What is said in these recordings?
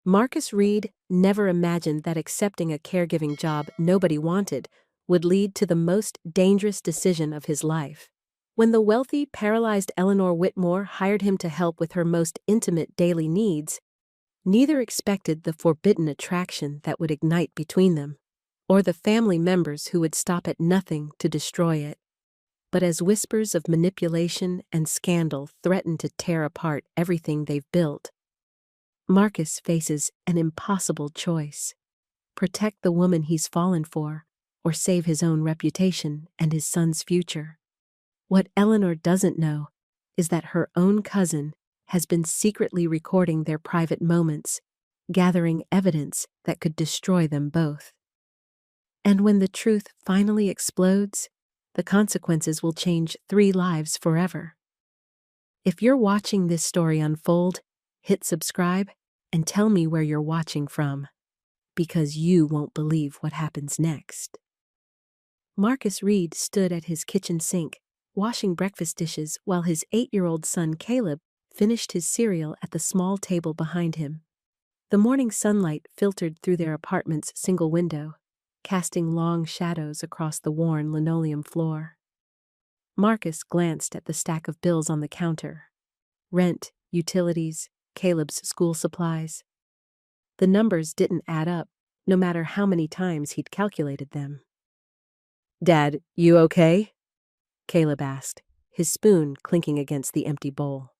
Marcus Reed never imagined that accepting a caregiving job nobody wanted would lead to the most dangerous decision of his life. When the wealthy, paralyzed Eleanor Whitmore hired him to help with her most intimate daily needs, neither expected the forbidden attraction that would ignite between them, or the family members who would stop at nothing to destroy it. But as whispers of manipulation and scandal threaten to tear apart everything they've built, Marcus faces an impossible choice: protect the woman he's fallen for, or save his own reputation and his son's future. What Eleanor doesn't know is that her own cousin has been secretly recording their private moments, gathering evidence that could destroy them both. And when the truth finally explodes, the consequences will change 3 lives forever. If you're watching this story unfold, hit subscribe and tell me where you're watching from, because you won't believe what happens next. Marcus Reed stood at his kitchen sink, washing breakfast dishes while his 8-year-old son Caleb finished his cereal at the small table behind him. The morning sunlight filtered through their apartment's single window, casting long shadows across the worn linoleum floor. Marcus glanced at the stack of bills on the counter: rent, utilities, Caleb's school supplies. The numbers didn't add up, no matter how many times he'd calculated them. "Dad, you okay?" Caleb asked, his spoon clinking against the empty bowl.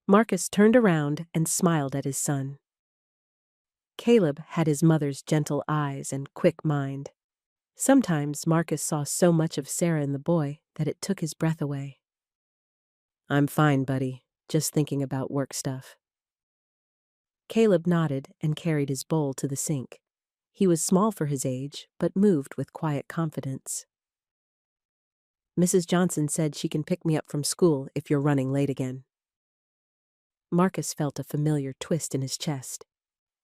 Marcus turned around and smiled at his son. Caleb had his mother's gentle eyes and quick mind. Sometimes Marcus saw so much of Sarah in the boy that it took his breath away. "I'm fine, buddy. Just thinking about work stuff." Caleb nodded and carried his bowl to the sink. He was small for his age, but moved with quiet confidence. "Mrs. Johnson said she can pick me up from school if you're running late again." Marcus felt a familiar twist in his chest.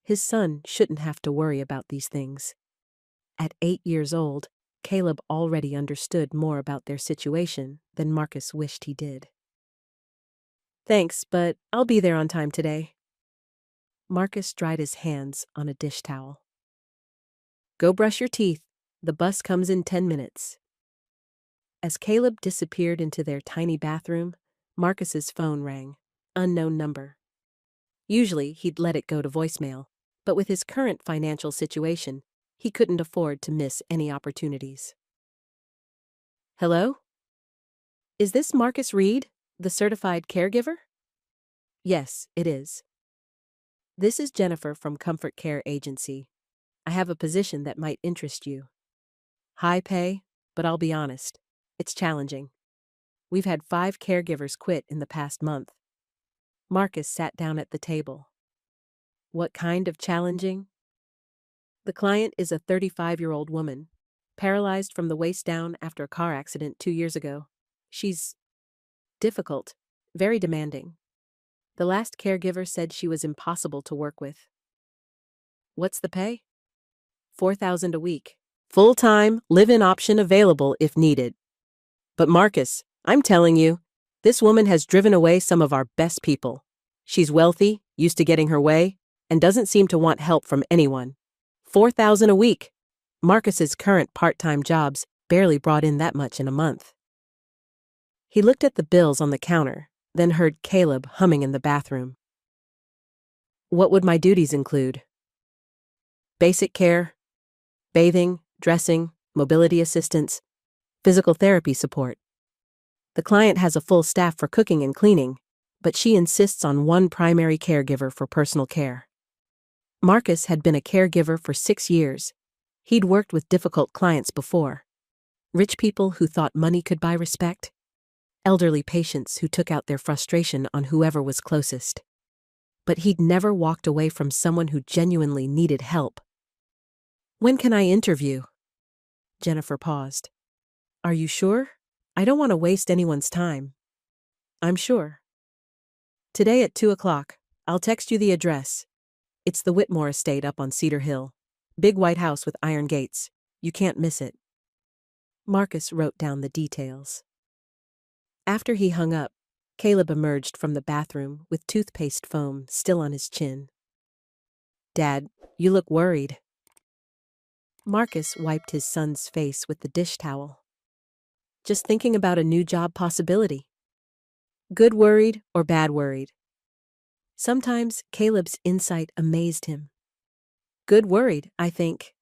His son shouldn't have to worry about these things. At 8 years old, Caleb already understood more about their situation than Marcus wished he did. "Thanks, but I'll be there on time today." Marcus dried his hands on a dish towel. "Go brush your teeth. The bus comes in 10 minutes. As Caleb disappeared into their tiny bathroom, Marcus's phone rang. Unknown number. Usually, he'd let it go to voicemail, but with his current financial situation, he couldn't afford to miss any opportunities. "Hello? Is this Marcus Reed, the certified caregiver?" "Yes, it is. This is Jennifer from Comfort Care Agency. I have a position that might interest you. High pay, but I'll be honest, it's challenging. We've had 5 caregivers quit in the past month." Marcus sat down at the table. "What kind of challenging?" "The client is a 35-year-old woman, paralyzed from the waist down after a car accident 2 years ago. She's difficult, very demanding. The last caregiver said she was impossible to work with." "What's the pay?" $4,000 a week. Full-time, live-in option available if needed. But Marcus, I'm telling you, this woman has driven away some of our best people. She's wealthy, used to getting her way, and doesn't seem to want help from anyone. $4,000 a week. Marcus's current part-time jobs barely brought in that much in a month. He looked at the bills on the counter, then heard Caleb humming in the bathroom. "What would my duties include?" "Basic care, bathing, dressing, mobility assistance, physical therapy support. The client has a full staff for cooking and cleaning, but she insists on one primary caregiver for personal care." Marcus had been a caregiver for 6 years. He'd worked with difficult clients before. Rich people who thought money could buy respect. Elderly patients who took out their frustration on whoever was closest. But he'd never walked away from someone who genuinely needed help. "When can I interview?" Jennifer paused. "Are you sure? I don't want to waste anyone's time." "I'm sure. Today at 2 o'clock. I'll text you the address. It's the Whitmore estate up on Cedar Hill. Big white house with iron gates. You can't miss it." Marcus wrote down the details. After he hung up, Caleb emerged from the bathroom with toothpaste foam still on his chin. Dad, you look worried. Marcus wiped his son's face with the dish towel. Just thinking about a new job possibility. Good worried or bad worried? Sometimes Caleb's insight amazed him. Good worried, I think.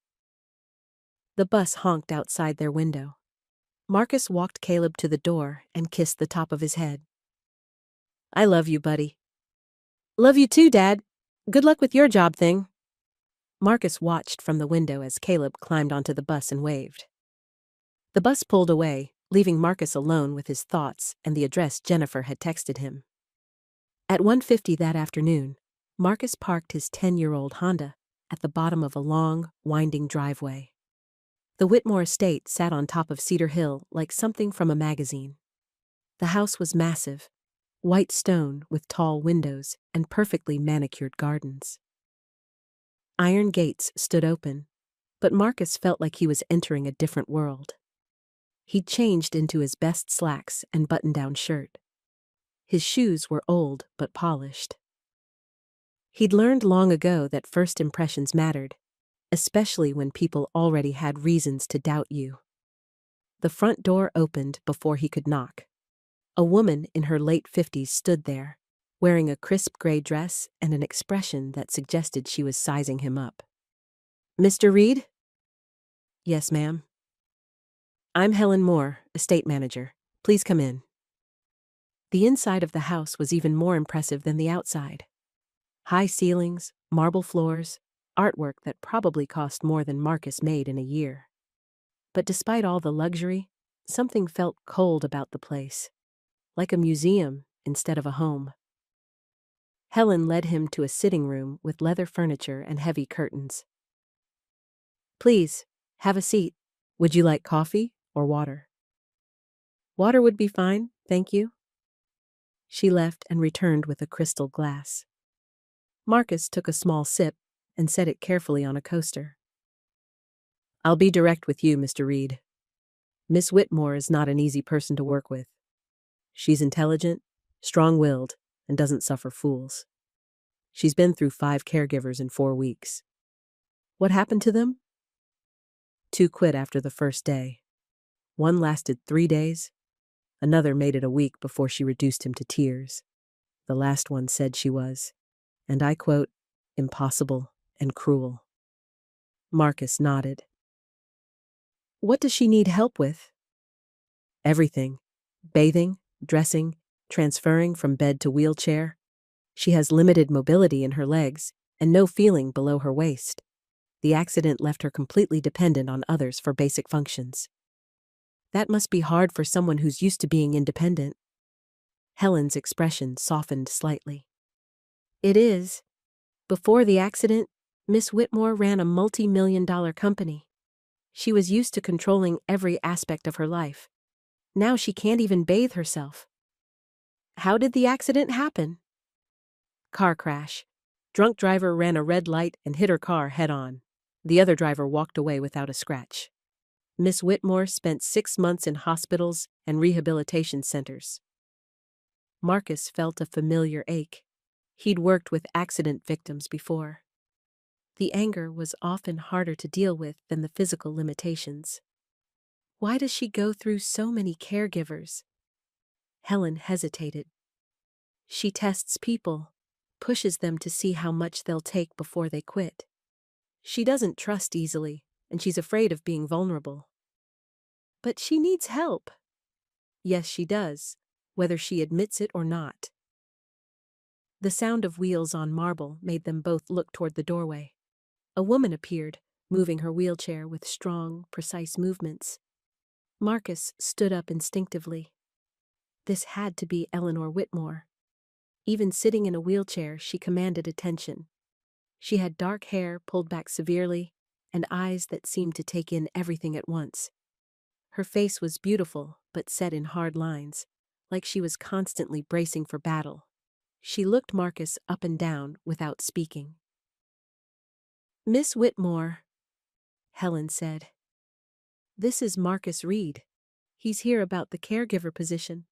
The bus honked outside their window. Marcus walked Caleb to the door and kissed the top of his head. I love you, buddy. Love you too, Dad. Good luck with your job thing. Marcus watched from the window as Caleb climbed onto the bus and waved. The bus pulled away, leaving Marcus alone with his thoughts and the address Jennifer had texted him. At 1:50 that afternoon, Marcus parked his 10-year-old Honda at the bottom of a long, winding driveway. The Whitmore estate sat on top of Cedar Hill like something from a magazine. The house was massive, white stone with tall windows and perfectly manicured gardens. Iron gates stood open, but Marcus felt like he was entering a different world. He'd changed into his best slacks and button-down shirt. His shoes were old but polished. He'd learned long ago that first impressions mattered, especially when people already had reasons to doubt you. The front door opened before he could knock. A woman in her late 50s stood there, wearing a crisp gray dress and an expression that suggested she was sizing him up. Mr. Reed? Yes, ma'am. I'm Helen Moore, estate manager. Please come in. The inside of the house was even more impressive than the outside. High ceilings, marble floors, artwork that probably cost more than Marcus made in a year. But despite all the luxury, something felt cold about the place, like a museum instead of a home. Helen led him to a sitting room with leather furniture and heavy curtains. Please, have a seat. Would you like coffee or water? Water would be fine, thank you. She left and returned with a crystal glass. Marcus took a small sip and set it carefully on a coaster. I'll be direct with you, Mr. Reed. Miss Whitmore is not an easy person to work with. She's intelligent, strong-willed, and doesn't suffer fools. She's been through 5 caregivers in 4 weeks. What happened to them? 2 quit after the first day. One lasted 3 days. Another made it a week before she reduced him to tears. The last one said she was, and I quote, impossible and cruel. Marcus nodded. What does she need help with? Everything. Bathing, dressing, transferring from bed to wheelchair. She has limited mobility in her legs and no feeling below her waist. The accident left her completely dependent on others for basic functions. That must be hard for someone who's used to being independent. Helen's expression softened slightly. It is. Before the accident, Miss Whitmore ran a multi-million-dollar company. She was used to controlling every aspect of her life. Now she can't even bathe herself. How did the accident happen? Car crash. Drunk driver ran a red light and hit her car head-on. The other driver walked away without a scratch. Miss Whitmore spent 6 months in hospitals and rehabilitation centers. Marcus felt a familiar ache. He'd worked with accident victims before. The anger was often harder to deal with than the physical limitations. Why does she go through so many caregivers? Helen hesitated. She tests people, pushes them to see how much they'll take before they quit. She doesn't trust easily, and she's afraid of being vulnerable. But she needs help. Yes, she does, whether she admits it or not. The sound of wheels on marble made them both look toward the doorway. A woman appeared, moving her wheelchair with strong, precise movements. Marcus stood up instinctively. This had to be Eleanor Whitmore. Even sitting in a wheelchair, she commanded attention. She had dark hair pulled back severely and eyes that seemed to take in everything at once. Her face was beautiful, but set in hard lines, like she was constantly bracing for battle. She looked Marcus up and down without speaking. Miss Whitmore, Helen said. This is Marcus Reed. He's here about the caregiver position.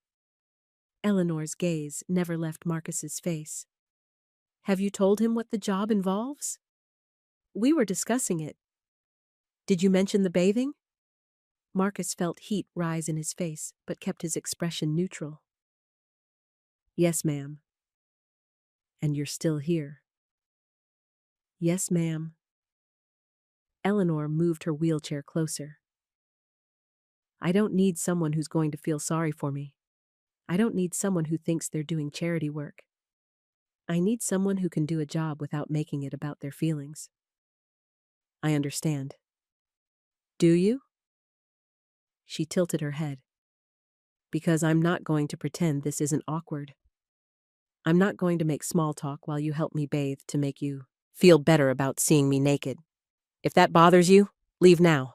Eleanor's gaze never left Marcus's face. Have you told him what the job involves? We were discussing it. Did you mention the bathing? Marcus felt heat rise in his face, but kept his expression neutral. Yes, ma'am. And you're still here. Yes, ma'am. Eleanor moved her wheelchair closer. I don't need someone who's going to feel sorry for me. I don't need someone who thinks they're doing charity work. I need someone who can do a job without making it about their feelings. I understand. Do you? She tilted her head. Because I'm not going to pretend this isn't awkward. I'm not going to make small talk while you help me bathe to make you feel better about seeing me naked. If that bothers you, leave now.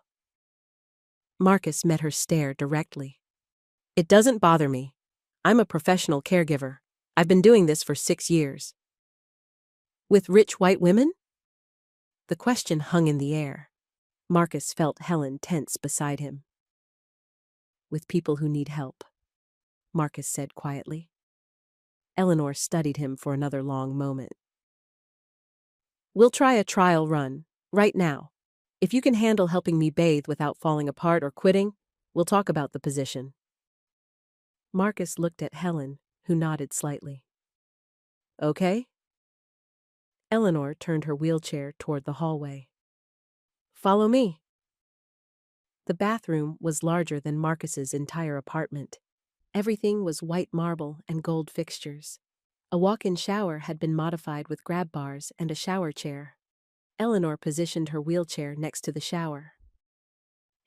Marcus met her stare directly. It doesn't bother me. I'm a professional caregiver. I've been doing this for 6 years. With rich white women? The question hung in the air. Marcus felt Helen tense beside him. With people who need help, Marcus said quietly. Eleanor studied him for another long moment. We'll try a trial run, right now. If you can handle helping me bathe without falling apart or quitting, we'll talk about the position. Marcus looked at Helen, who nodded slightly. Okay? Eleanor turned her wheelchair toward the hallway. Follow me. The bathroom was larger than Marcus's entire apartment. Everything was white marble and gold fixtures. A walk-in shower had been modified with grab bars and a shower chair. Eleanor positioned her wheelchair next to the shower.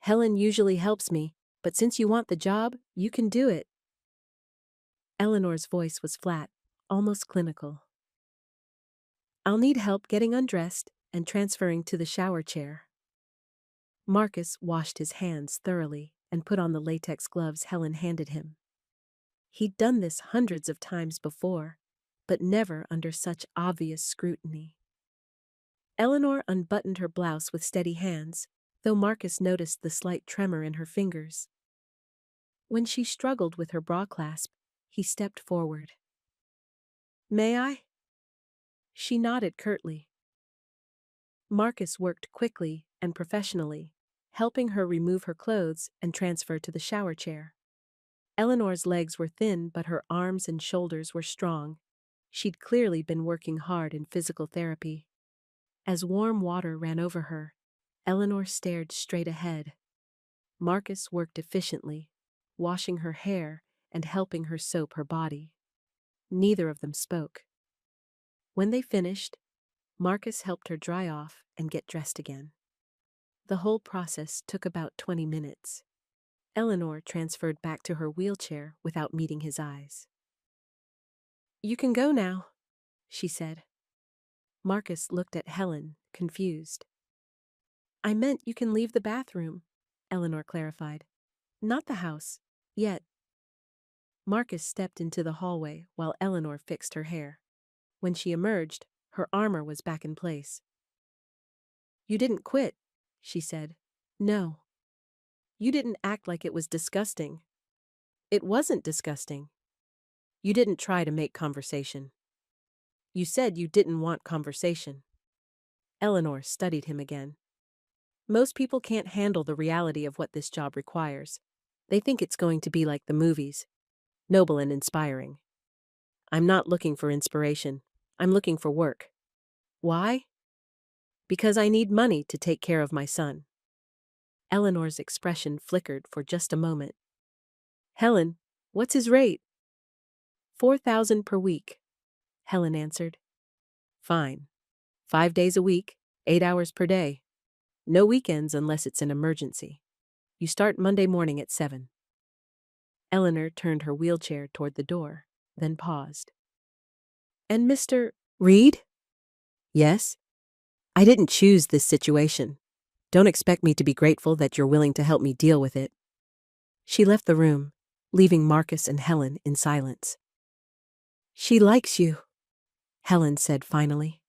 Helen usually helps me, but since you want the job, you can do it. Eleanor's voice was flat, almost clinical. I'll need help getting undressed and transferring to the shower chair. Marcus washed his hands thoroughly and put on the latex gloves Helen handed him. He'd done this hundreds of times before, but never under such obvious scrutiny. Eleanor unbuttoned her blouse with steady hands, though Marcus noticed the slight tremor in her fingers. When she struggled with her bra clasp, he stepped forward. May I? She nodded curtly. Marcus worked quickly and professionally, helping her remove her clothes and transfer to the shower chair. Eleanor's legs were thin, but her arms and shoulders were strong. She'd clearly been working hard in physical therapy. As warm water ran over her, Eleanor stared straight ahead. Marcus worked efficiently, washing her hair and helping her soap her body. Neither of them spoke. When they finished, Marcus helped her dry off and get dressed again. The whole process took about 20 minutes. Eleanor transferred back to her wheelchair without meeting his eyes. You can go now, she said. Marcus looked at Helen, confused. I meant you can leave the bathroom, Eleanor clarified. Not the house, yet. Marcus stepped into the hallway while Eleanor fixed her hair. When she emerged, her armor was back in place. You didn't quit, she said. No. You didn't act like it was disgusting. It wasn't disgusting. You didn't try to make conversation. You said you didn't want conversation. Eleanor studied him again. Most people can't handle the reality of what this job requires. They think it's going to be like the movies, noble and inspiring. I'm not looking for inspiration. I'm looking for work. Why? Because I need money to take care of my son. Eleanor's expression flickered for just a moment. Helen, what's his rate? 4,000 per week, Helen answered. Fine. 5 days a week, 8 hours per day. No weekends unless it's an emergency. You start Monday morning at 7. Eleanor turned her wheelchair toward the door, then paused. And Mr. Reed? Yes? I didn't choose this situation. Don't expect me to be grateful that you're willing to help me deal with it. She left the room, leaving Marcus and Helen in silence. She likes you, Helen said finally.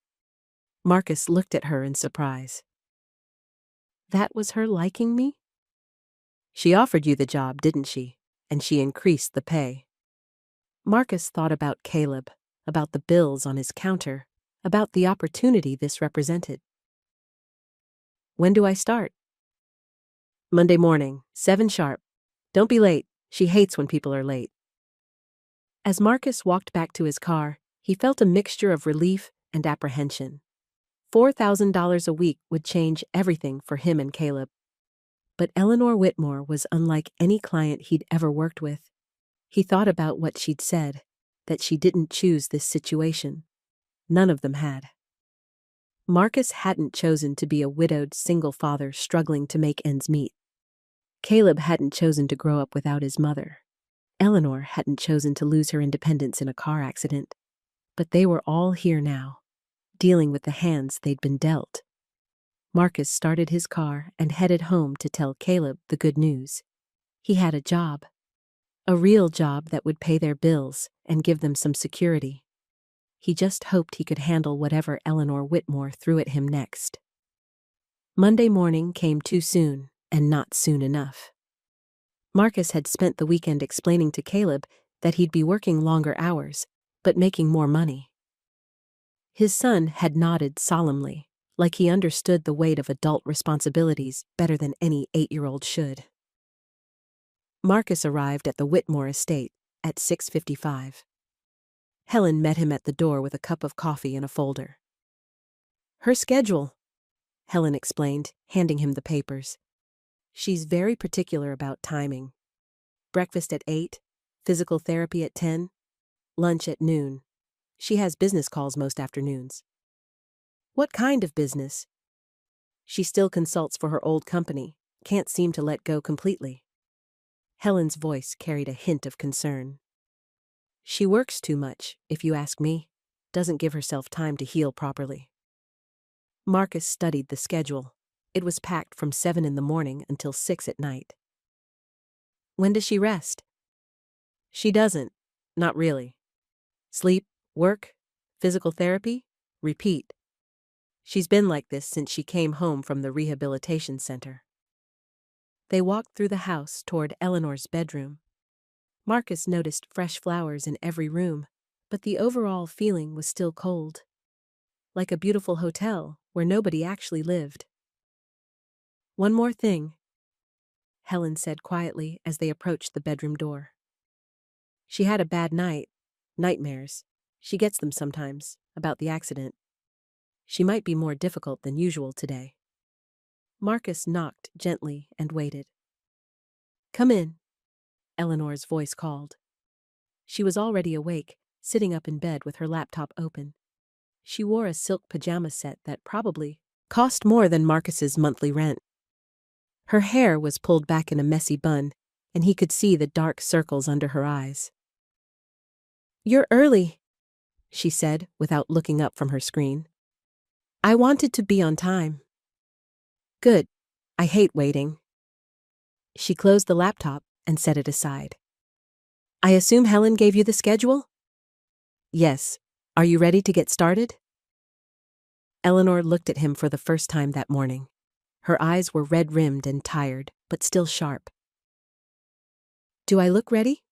Marcus looked at her in surprise. That was her liking me? She offered you the job, didn't she? And she increased the pay. Marcus thought about Caleb, about the bills on his counter, about the opportunity this represented. When do I start? Monday morning, 7 sharp. Don't be late. She hates when people are late. As Marcus walked back to his car, he felt a mixture of relief and apprehension. $4,000 a week would change everything for him and Caleb. But Eleanor Whitmore was unlike any client he'd ever worked with. He thought about what she'd said, that she didn't choose this situation. None of them had. Marcus hadn't chosen to be a widowed single father struggling to make ends meet. Caleb hadn't chosen to grow up without his mother. Eleanor hadn't chosen to lose her independence in a car accident. But they were all here now, dealing with the hands they'd been dealt. Marcus started his car and headed home to tell Caleb the good news. He had a job. A real job that would pay their bills and give them some security. He just hoped he could handle whatever Eleanor Whitmore threw at him next. Monday morning came too soon, and not soon enough. Marcus had spent the weekend explaining to Caleb that he'd be working longer hours, but making more money. His son had nodded solemnly, like he understood the weight of adult responsibilities better than any 8-year-old should. Marcus arrived at the Whitmore estate at 6:55. Helen met him at the door with a cup of coffee and a folder. Her schedule, Helen explained, handing him the papers. She's very particular about timing. Breakfast at 8, physical therapy at 10, lunch at noon. She has business calls most afternoons. What kind of business? She still consults for her old company, can't seem to let go completely. Helen's voice carried a hint of concern. She works too much, if you ask me, doesn't give herself time to heal properly. Marcus studied the schedule. It was packed from 7 in the morning until 6 at night. When does she rest? She doesn't, not really. Sleep, work, physical therapy, repeat. She's been like this since she came home from the rehabilitation center. They walked through the house toward Eleanor's bedroom. Marcus noticed fresh flowers in every room, but the overall feeling was still cold. Like a beautiful hotel where nobody actually lived. One more thing, Helen said quietly as they approached the bedroom door. She had a bad night, nightmares. She gets them sometimes, about the accident. She might be more difficult than usual today. Marcus knocked gently and waited. Come in, Eleanor's voice called. She was already awake, sitting up in bed with her laptop open. She wore a silk pajama set that probably cost more than Marcus's monthly rent. Her hair was pulled back in a messy bun, and he could see the dark circles under her eyes. You're early, she said without looking up from her screen. I wanted to be on time. Good. I hate waiting. She closed the laptop and set it aside. I assume Helen gave you the schedule? Yes. Are you ready to get started? Eleanor looked at him for the first time that morning. Her eyes were red-rimmed and tired, but still sharp. Do I look ready?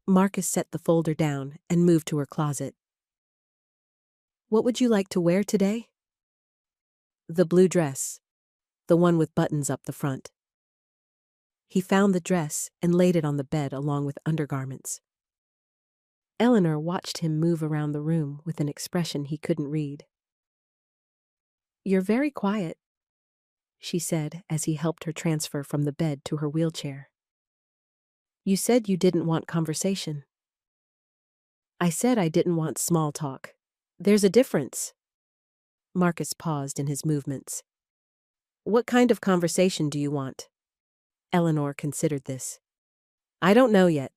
Marcus set the folder down and moved to her closet. What would you like to wear today? The blue dress, the one with buttons up the front. He found the dress and laid it on the bed along with undergarments. Eleanor watched him move around the room with an expression he couldn't read. You're very quiet, she said as he helped her transfer from the bed to her wheelchair. You said you didn't want conversation. I said I didn't want small talk. There's a difference. Marcus paused in his movements. What kind of conversation do you want? Eleanor considered this. I don't know yet.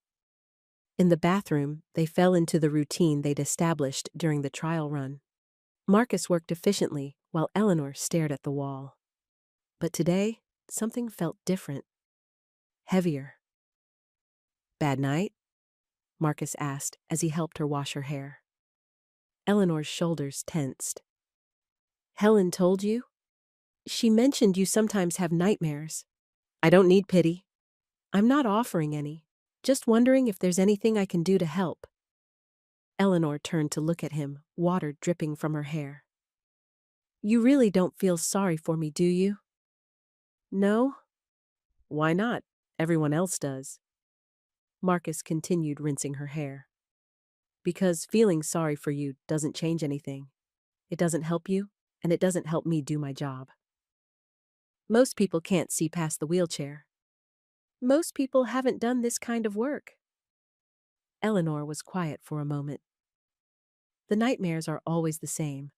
In the bathroom, they fell into the routine they'd established during the trial run. Marcus worked efficiently while Eleanor stared at the wall. But today, something felt different. Heavier. Bad night? Marcus asked as he helped her wash her hair. Eleanor's shoulders tensed. Helen told you? She mentioned you sometimes have nightmares. I don't need pity. I'm not offering any. Just wondering if there's anything I can do to help. Eleanor turned to look at him, water dripping from her hair. You really don't feel sorry for me, do you? No? Why not? Everyone else does. Marcus continued rinsing her hair. Because feeling sorry for you doesn't change anything. It doesn't help you, and it doesn't help me do my job. Most people can't see past the wheelchair. Most people haven't done this kind of work. Eleanor was quiet for a moment. The nightmares are always the same.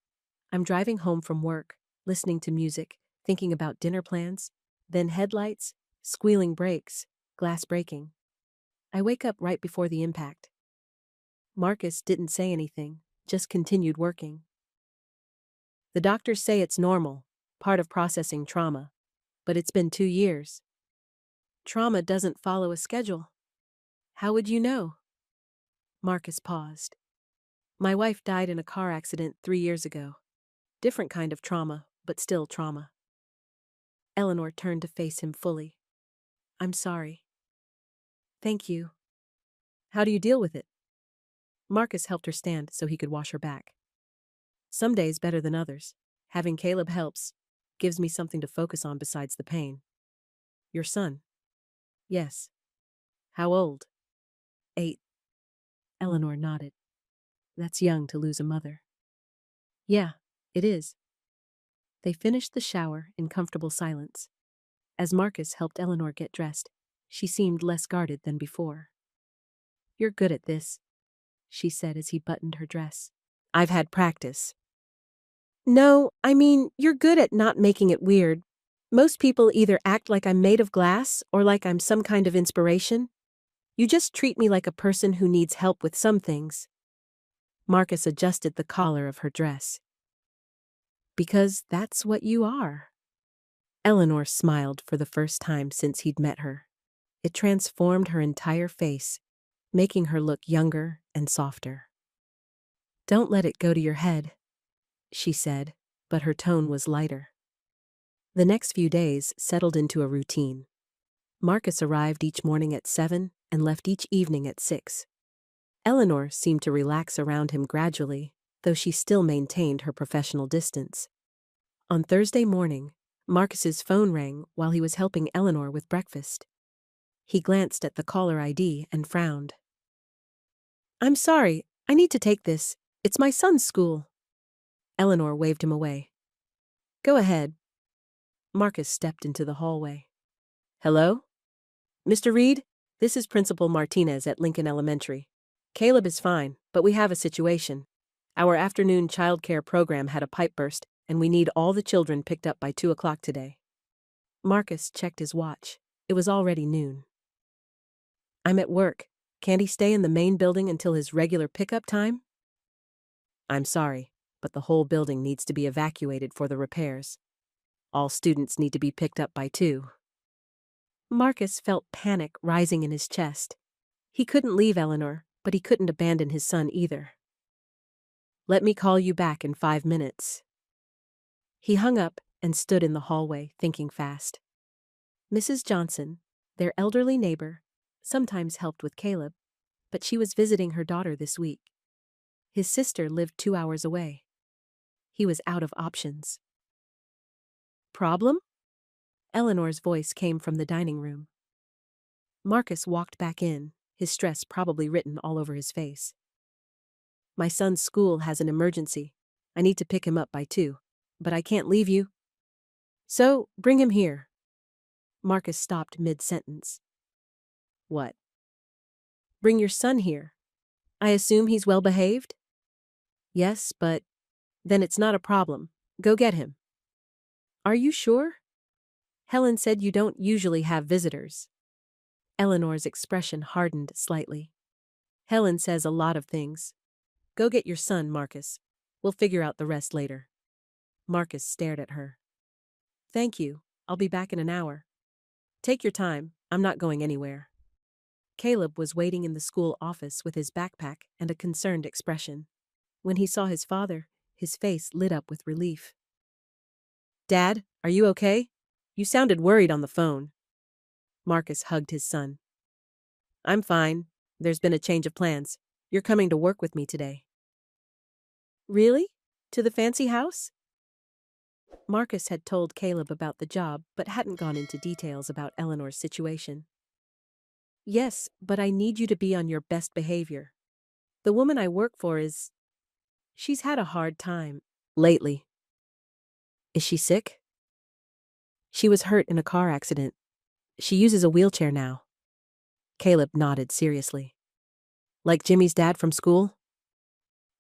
I'm driving home from work, listening to music, thinking about dinner plans, then headlights, squealing brakes, glass breaking. I wake up right before the impact. Marcus didn't say anything, just continued working. The doctors say it's normal, part of processing trauma, but it's been 2 years. Trauma doesn't follow a schedule. How would you know? Marcus paused. My wife died in a car accident 3 years ago. Different kind of trauma, but still trauma. Eleanor turned to face him fully. I'm sorry. Thank you. How do you deal with it? Marcus helped her stand so he could wash her back. Some days better than others. Having Caleb helps, gives me something to focus on besides the pain. Your son? Yes. How old? 8. Eleanor nodded. That's young to lose a mother. Yeah, it is. They finished the shower in comfortable silence. As Marcus helped Eleanor get dressed, she seemed less guarded than before. You're good at this, she said as he buttoned her dress. I've had practice. No, I mean, you're good at not making it weird. Most people either act like I'm made of glass or like I'm some kind of inspiration. You just treat me like a person who needs help with some things. Marcus adjusted the collar of her dress. Because that's what you are. Eleanor smiled for the first time since he'd met her. It transformed her entire face, making her look younger and softer. Don't let it go to your head, she said, but her tone was lighter. The next few days settled into a routine. Marcus arrived each morning at 7 and left each evening at 6. Eleanor seemed to relax around him gradually, though she still maintained her professional distance. On Thursday morning, Marcus's phone rang while he was helping Eleanor with breakfast. He glanced at the caller ID and frowned. I'm sorry, I need to take this. It's my son's school. Eleanor waved him away. Go ahead. Marcus stepped into the hallway. Hello? Mr. Reed, this is Principal Martinez at Lincoln Elementary. Caleb is fine, but we have a situation. Our afternoon childcare program had a pipe burst, and we need all the children picked up by 2 o'clock today. Marcus checked his watch. It was already noon. I'm at work. Can't he stay in the main building until his regular pickup time? I'm sorry, but the whole building needs to be evacuated for the repairs. All students need to be picked up by 2. Marcus felt panic rising in his chest. He couldn't leave Eleanor, but he couldn't abandon his son either. Let me call you back in 5 minutes. He hung up and stood in the hallway, thinking fast. Mrs. Johnson, their elderly neighbor, sometimes helped with Caleb, but she was visiting her daughter this week. His sister lived 2 hours away. He was out of options. Problem? Eleanor's voice came from the dining room. Marcus walked back in, his stress probably written all over his face. My son's school has an emergency. I need to pick him up by 2, but I can't leave you. So, bring him here. Marcus stopped mid-sentence. What? Bring your son here. I assume he's well behaved? Yes, but then it's not a problem. Go get him. Are you sure? Helen said you don't usually have visitors. Eleanor's expression hardened slightly. Helen says a lot of things. Go get your son, Marcus. We'll figure out the rest later. Marcus stared at her. Thank you. I'll be back in an hour. Take your time. I'm not going anywhere. Caleb was waiting in the school office with his backpack and a concerned expression. When he saw his father, his face lit up with relief. Dad, are you okay? You sounded worried on the phone. Marcus hugged his son. I'm fine. There's been a change of plans. You're coming to work with me today. Really? To the fancy house? Marcus had told Caleb about the job but hadn't gone into details about Eleanor's situation. Yes, but I need you to be on your best behavior. The woman I work for she's had a hard time lately. Is she sick? She was hurt in a car accident. She uses a wheelchair now. Caleb nodded seriously. Like Jimmy's dad from school?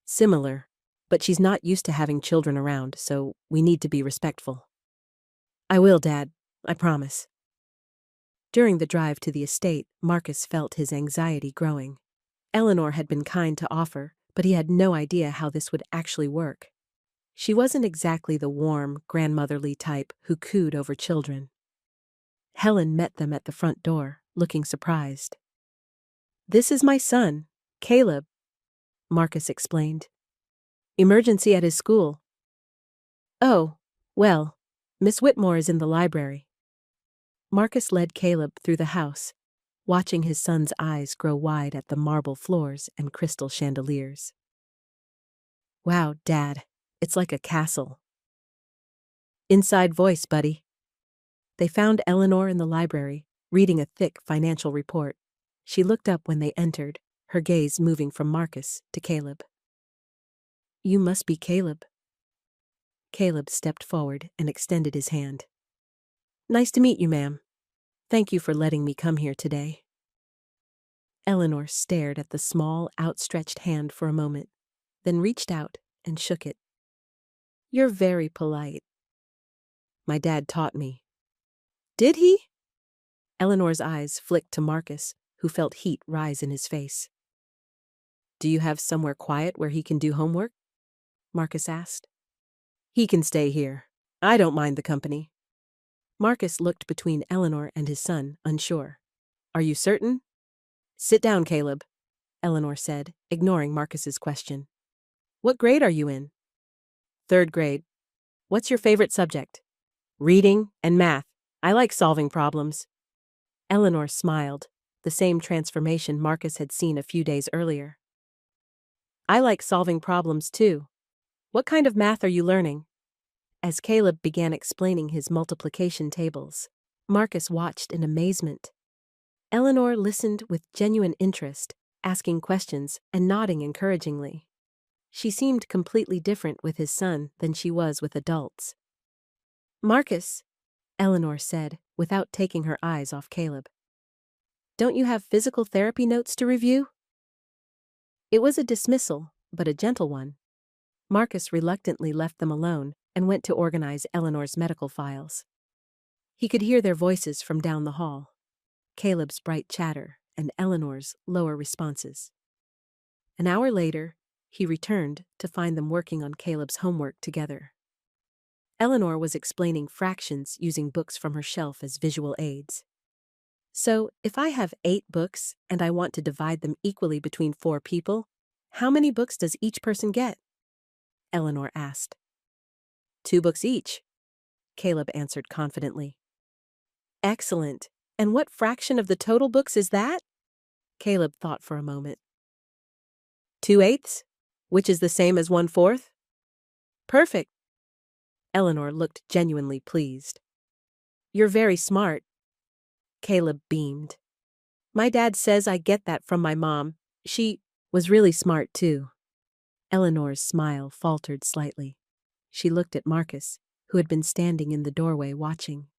Similar, but she's not used to having children around, so we need to be respectful. I will, Dad. I promise. During the drive to the estate, Marcus felt his anxiety growing. Eleanor had been kind to offer, but he had no idea how this would actually work. She wasn't exactly the warm, grandmotherly type who cooed over children. Helen met them at the front door, looking surprised. This is my son, Caleb, Marcus explained. Emergency at his school. Oh, well, Miss Whitmore is in the library. Marcus led Caleb through the house, watching his son's eyes grow wide at the marble floors and crystal chandeliers. Wow, Dad, it's like a castle. Inside voice, buddy. They found Eleanor in the library, reading a thick financial report. She looked up when they entered, her gaze moving from Marcus to Caleb. You must be Caleb. Caleb stepped forward and extended his hand. Nice to meet you, ma'am. Thank you for letting me come here today. Eleanor stared at the small, outstretched hand for a moment, then reached out and shook it. You're very polite. My dad taught me. Did he? Eleanor's eyes flicked to Marcus, who felt heat rise in his face. Do you have somewhere quiet where he can do homework? Marcus asked. He can stay here. I don't mind the company. Marcus looked between Eleanor and his son, unsure. Are you certain? Sit down, Caleb, Eleanor said, ignoring Marcus's question. What grade are you in? 3rd grade. What's your favorite subject? Reading and math. I like solving problems. Eleanor smiled, the same transformation Marcus had seen a few days earlier. I like solving problems too. What kind of math are you learning? As Caleb began explaining his multiplication tables, Marcus watched in amazement. Eleanor listened with genuine interest, asking questions and nodding encouragingly. She seemed completely different with his son than she was with adults. Marcus, Eleanor said, without taking her eyes off Caleb. Don't you have physical therapy notes to review? It was a dismissal, but a gentle one. Marcus reluctantly left them alone and went to organize Eleanor's medical files. He could hear their voices from down the hall, Caleb's bright chatter and Eleanor's lower responses. An hour later, he returned to find them working on Caleb's homework together. Eleanor was explaining fractions using books from her shelf as visual aids. So, if I have 8 books and I want to divide them equally between 4 people, how many books does each person get? Eleanor asked. 2 books each, Caleb answered confidently. Excellent. And what fraction of the total books is that? Caleb thought for a moment. 2/8, which is the same as 1/4? Perfect. Eleanor looked genuinely pleased. You're very smart. Caleb beamed. My dad says I get that from my mom. She was really smart too. Eleanor's smile faltered slightly. She looked at Marcus, who had been standing in the doorway watching.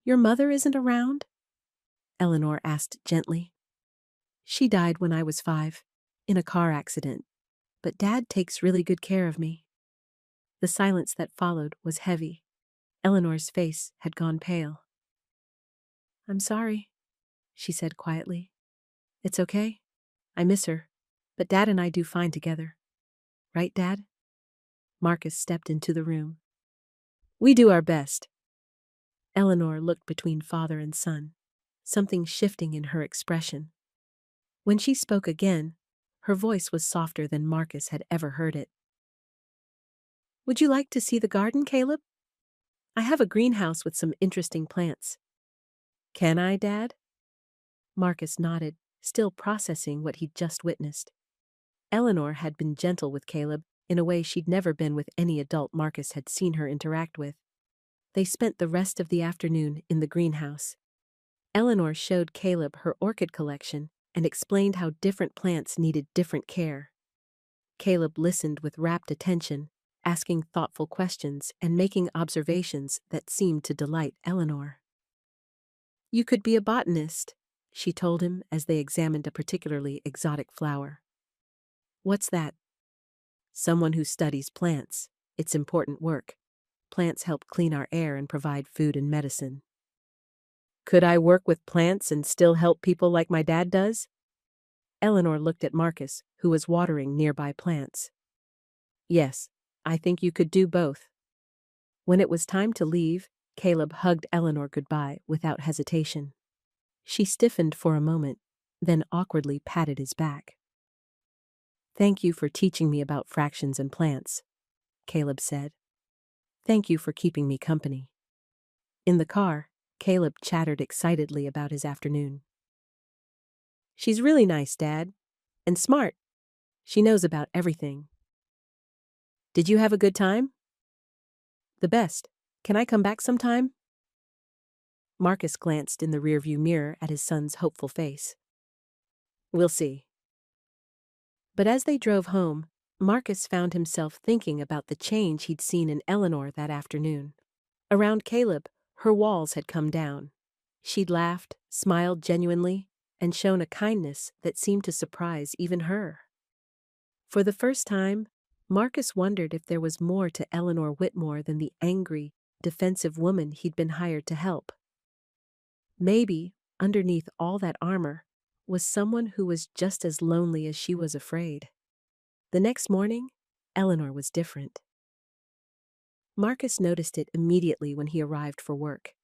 Your mother isn't around? Eleanor asked gently. She died when I was 5, in a car accident, but Dad takes really good care of me. The silence that followed was heavy. Eleanor's face had gone pale. I'm sorry, she said quietly. It's okay. I miss her, but Dad and I do fine together. Right, Dad? Marcus stepped into the room. We do our best. Eleanor looked between father and son, something shifting in her expression. When she spoke again, her voice was softer than Marcus had ever heard it. Would you like to see the garden, Caleb? I have a greenhouse with some interesting plants. Can I, Dad? Marcus nodded, still processing what he'd just witnessed. Eleanor had been gentle with Caleb in a way she'd never been with any adult Marcus had seen her interact with. They spent the rest of the afternoon in the greenhouse. Eleanor showed Caleb her orchid collection and explained how different plants needed different care. Caleb listened with rapt attention, asking thoughtful questions and making observations that seemed to delight Eleanor. "You could be a botanist," she told him as they examined a particularly exotic flower. "What's that?" "Someone who studies plants. It's important work. Plants help clean our air and provide food and medicine." "Could I work with plants and still help people like my dad does?" Eleanor looked at Marcus, who was watering nearby plants. "Yes, I think you could do both." When it was time to leave, Caleb hugged Eleanor goodbye without hesitation. She stiffened for a moment, then awkwardly patted his back. "Thank you for teaching me about fractions and plants," Caleb said. "Thank you for keeping me company." In the car, Caleb chattered excitedly about his afternoon. "She's really nice, Dad. And smart. She knows about everything." "Did you have a good time?" "The best. Can I come back sometime?" Marcus glanced in the rearview mirror at his son's hopeful face. "We'll see." But as they drove home, Marcus found himself thinking about the change he'd seen in Eleanor that afternoon. Around Caleb, her walls had come down. She'd laughed, smiled genuinely, and shown a kindness that seemed to surprise even her. For the first time, Marcus wondered if there was more to Eleanor Whitmore than the angry, defensive woman he'd been hired to help. Maybe, underneath all that armor, was someone who was just as lonely as she was afraid. The next morning, Eleanor was different. Marcus noticed it immediately when he arrived for work.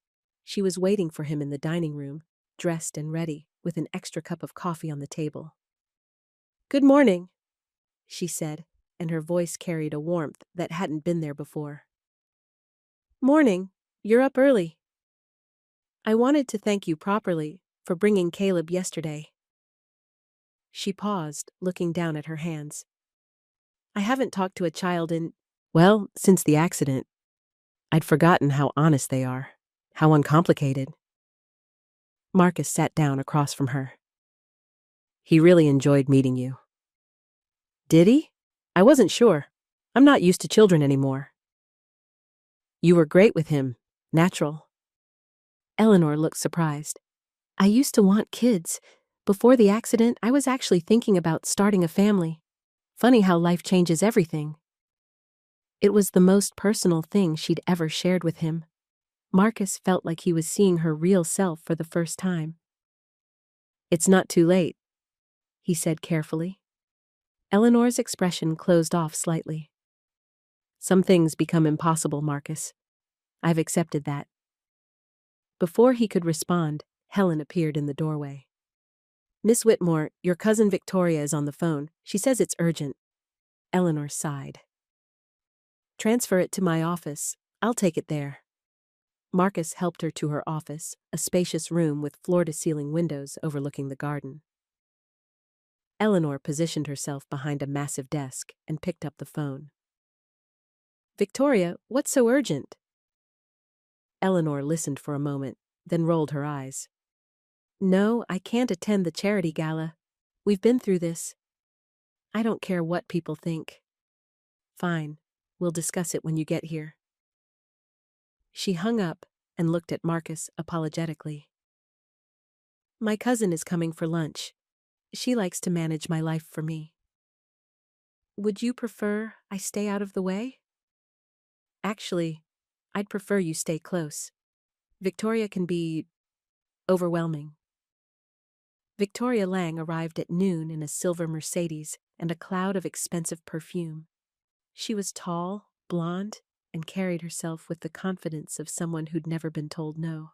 She was waiting for him in the dining room, dressed and ready, with an extra cup of coffee on the table. "Good morning," she said, and her voice carried a warmth that hadn't been there before. "Morning. You're up early." "I wanted to thank you properly for bringing Caleb yesterday." She paused, looking down at her hands. "I haven't talked to a child since the accident. I'd forgotten how honest they are, how uncomplicated." Marcus sat down across from her. "He really enjoyed meeting you." "Did he? I wasn't sure. I'm not used to children anymore." "You were great with him. Natural." Eleanor looked surprised. "I used to want kids. Before the accident, I was actually thinking about starting a family. Funny how life changes everything." It was the most personal thing she'd ever shared with him. Marcus felt like he was seeing her real self for the first time. "It's not too late," he said carefully. Eleanor's expression closed off slightly. "Some things become impossible, Marcus. I've accepted that." Before he could respond, Helen appeared in the doorway. "Miss Whitmore, your cousin Victoria is on the phone. She says it's urgent." Eleanor sighed. "Transfer it to my office. I'll take it there." Marcus helped her to her office, a spacious room with floor-to-ceiling windows overlooking the garden. Eleanor positioned herself behind a massive desk and picked up the phone. "Victoria, what's so urgent?" Eleanor listened for a moment, then rolled her eyes. "No, I can't attend the charity gala. We've been through this. I don't care what people think." "Fine. We'll discuss it when you get here." She hung up and looked at Marcus apologetically. "My cousin is coming for lunch. She likes to manage my life for me." "Would you prefer I stay out of the way?" "Actually, I'd prefer you stay close. Victoria can be overwhelming." Victoria Lang arrived at noon in a silver Mercedes and a cloud of expensive perfume. She was tall, blonde, and carried herself with the confidence of someone who'd never been told no.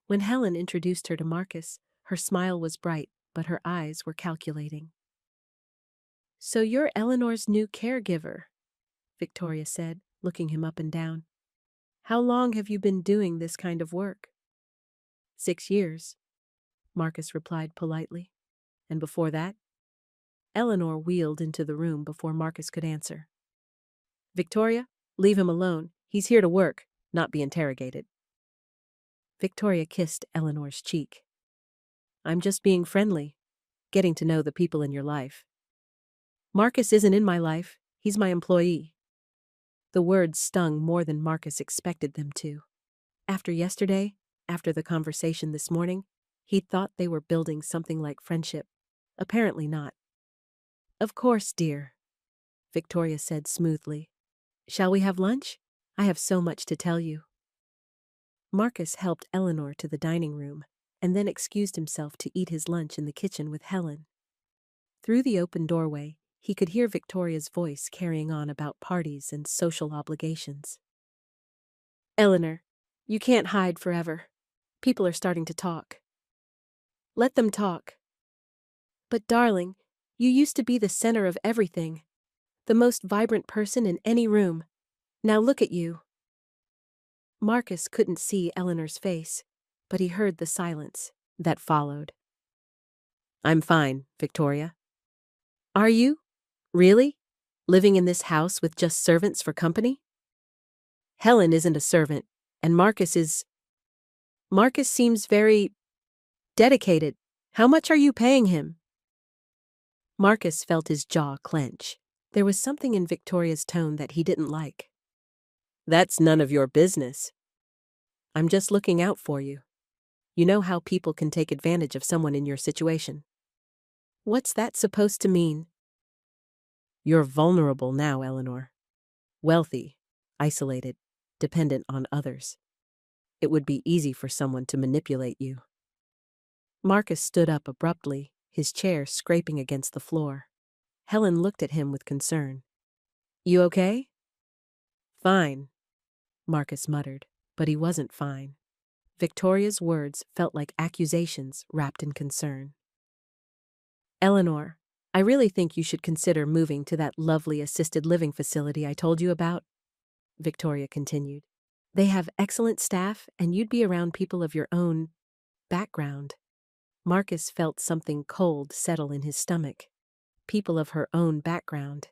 When Helen introduced her to Marcus, her smile was bright, but her eyes were calculating. "So you're Eleanor's new caregiver," Victoria said, looking him up and down. "How long have you been doing this kind of work?" 6 years, Marcus replied politely. "And before that?" Eleanor wheeled into the room before Marcus could answer. Victoria, leave him alone. He's here to work, not be interrogated. Victoria kissed Eleanor's cheek. I'm just being friendly, getting to know the people in your life. Marcus isn't in my life, he's my employee. The words stung more than Marcus expected them to. After yesterday, after the conversation this morning, he'd thought they were building something like friendship. Apparently not. Of course, dear, Victoria said smoothly. Shall we have lunch? I have so much to tell you. Marcus helped Eleanor to the dining room and then excused himself to eat his lunch in the kitchen with Helen. Through the open doorway, he could hear Victoria's voice carrying on about parties and social obligations. Eleanor, you can't hide forever. People are starting to talk. Let them talk. But darling, you used to be the center of everything, the most vibrant person in any room. Now look at you. Marcus couldn't see Eleanor's face, but he heard the silence that followed. I'm fine, Victoria. Are you? Really? Living in this house with just servants for company? Helen isn't a servant, and Marcus seems very dedicated. How much are you paying him? Marcus felt his jaw clench. There was something in Victoria's tone that he didn't like. That's none of your business. I'm just looking out for you. You know how people can take advantage of someone in your situation. What's that supposed to mean? You're vulnerable now, Eleanor. Wealthy, isolated, dependent on others. It would be easy for someone to manipulate you. Marcus stood up abruptly, his chair scraping against the floor. Helen looked at him with concern. You okay? Fine, Marcus muttered, but he wasn't fine. Victoria's words felt like accusations wrapped in concern. Eleanor, I really think you should consider moving to that lovely assisted living facility I told you about, Victoria continued. They have excellent staff, and you'd be around people of your own background. Marcus felt something cold settle in his stomach. People of her own background.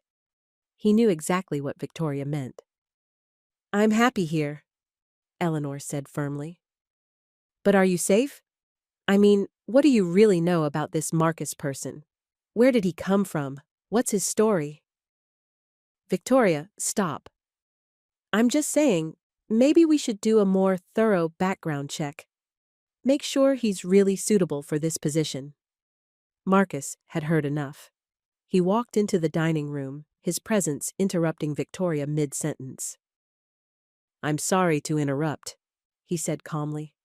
He knew exactly what Victoria meant. I'm happy here, Eleanor said firmly. But are you safe? I mean, what do you really know about this Marcus person? Where did he come from? What's his story? Victoria, stop. I'm just saying, maybe we should do a more thorough background check. Make sure he's really suitable for this position. Marcus had heard enough. He walked into the dining room, his presence interrupting Victoria mid-sentence. I'm sorry to interrupt, he said calmly.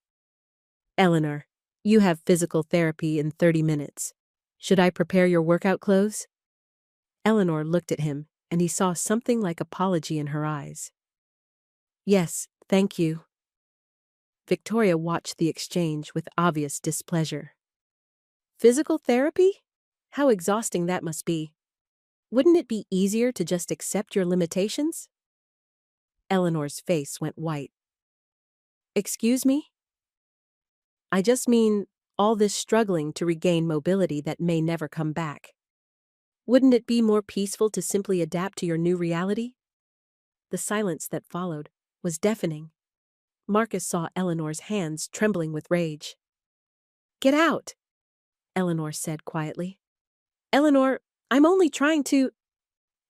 Eleanor, you have physical therapy in 30 minutes. Should I prepare your workout clothes? Eleanor looked at him, and he saw something like apology in her eyes. Yes, thank you. Victoria watched the exchange with obvious displeasure. Physical therapy? How exhausting that must be. Wouldn't it be easier to just accept your limitations? Eleanor's face went white. Excuse me? I just mean all this struggling to regain mobility that may never come back. Wouldn't it be more peaceful to simply adapt to your new reality? The silence that followed was deafening. Marcus saw Eleanor's hands trembling with rage. Get out, Eleanor said quietly. Eleanor, I'm only trying to…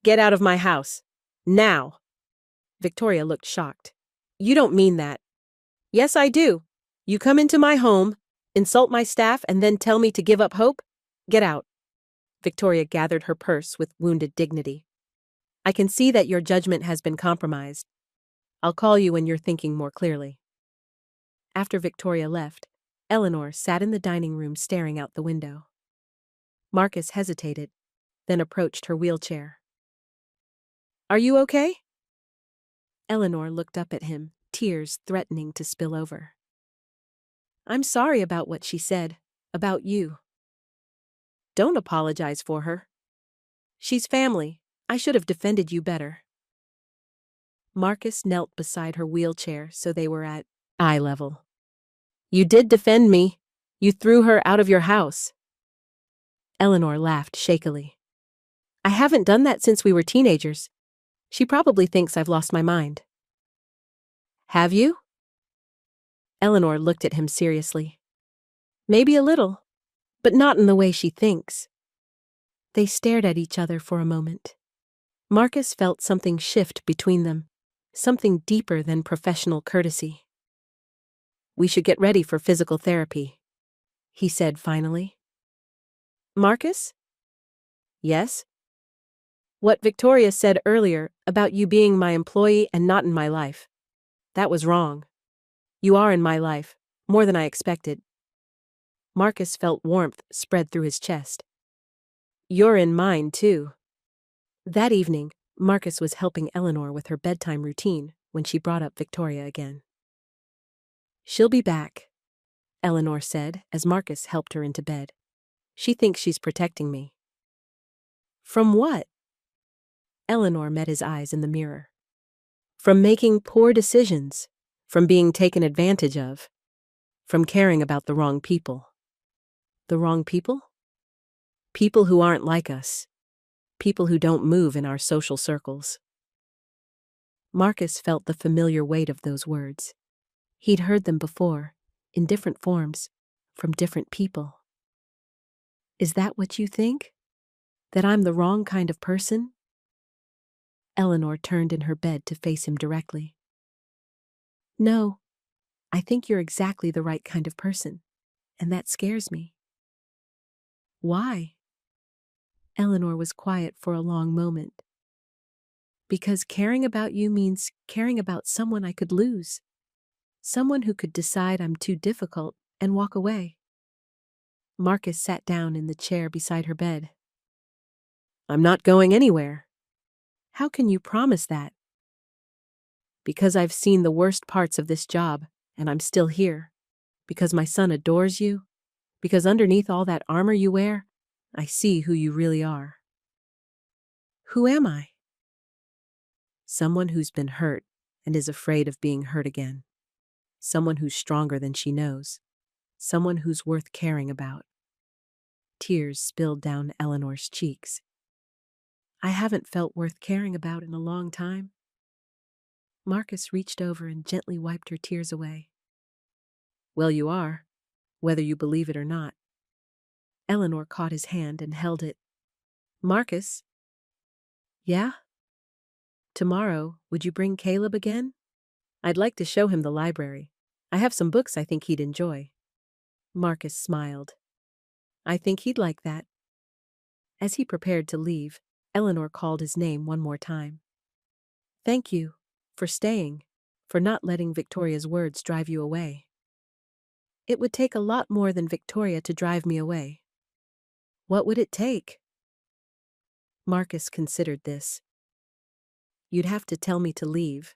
Get out of my house. Now. Victoria looked shocked. You don't mean that. Yes, I do. You come into my home, insult my staff, and then tell me to give up hope? Get out. Victoria gathered her purse with wounded dignity. I can see that your judgment has been compromised. I'll call you when you're thinking more clearly. After Victoria left, Eleanor sat in the dining room staring out the window. Marcus hesitated, then approached her wheelchair. Are you okay? Eleanor looked up at him, tears threatening to spill over. I'm sorry about what she said, about you. Don't apologize for her. She's family. I should have defended you better. Marcus knelt beside her wheelchair so they were at eye level. You did defend me. You threw her out of your house. Eleanor laughed shakily. I haven't done that since we were teenagers. She probably thinks I've lost my mind. Have you? Eleanor looked at him seriously. Maybe a little, but not in the way she thinks. They stared at each other for a moment. Marcus felt something shift between them, something deeper than professional courtesy. We should get ready for physical therapy, he said finally. Marcus? Yes? What Victoria said earlier about you being my employee and not in my life. That was wrong. You are in my life, more than I expected. Marcus felt warmth spread through his chest. You're in mine, too. That evening, Marcus was helping Eleanor with her bedtime routine when she brought up Victoria again. She'll be back, Eleanor said as Marcus helped her into bed. She thinks she's protecting me. From what? Eleanor met his eyes in the mirror. From making poor decisions, from being taken advantage of, from caring about the wrong people. The wrong people? People who aren't like us. People who don't move in our social circles. Marcus felt the familiar weight of those words. He'd heard them before, in different forms, from different people. Is that what you think? That I'm the wrong kind of person? Eleanor turned in her bed to face him directly. No, I think you're exactly the right kind of person, and that scares me. Why? Eleanor was quiet for a long moment. Because caring about you means caring about someone I could lose. Someone who could decide I'm too difficult and walk away. Marcus sat down in the chair beside her bed. I'm not going anywhere. How can you promise that? Because I've seen the worst parts of this job, and I'm still here. Because my son adores you. Because underneath all that armor you wear, I see who you really are. Who am I? Someone who's been hurt and is afraid of being hurt again. Someone who's stronger than she knows. Someone who's worth caring about. Tears spilled down Eleanor's cheeks. I haven't felt worth caring about in a long time. Marcus reached over and gently wiped her tears away. Well, you are, whether you believe it or not. Eleanor caught his hand and held it. Marcus? Yeah? Tomorrow, would you bring Caleb again? I'd like to show him the library. I have some books I think he'd enjoy. Marcus smiled. I think he'd like that. As he prepared to leave, Eleanor called his name one more time. Thank you, for staying, for not letting Victoria's words drive you away. It would take a lot more than Victoria to drive me away. What would it take? Marcus considered this. You'd have to tell me to leave,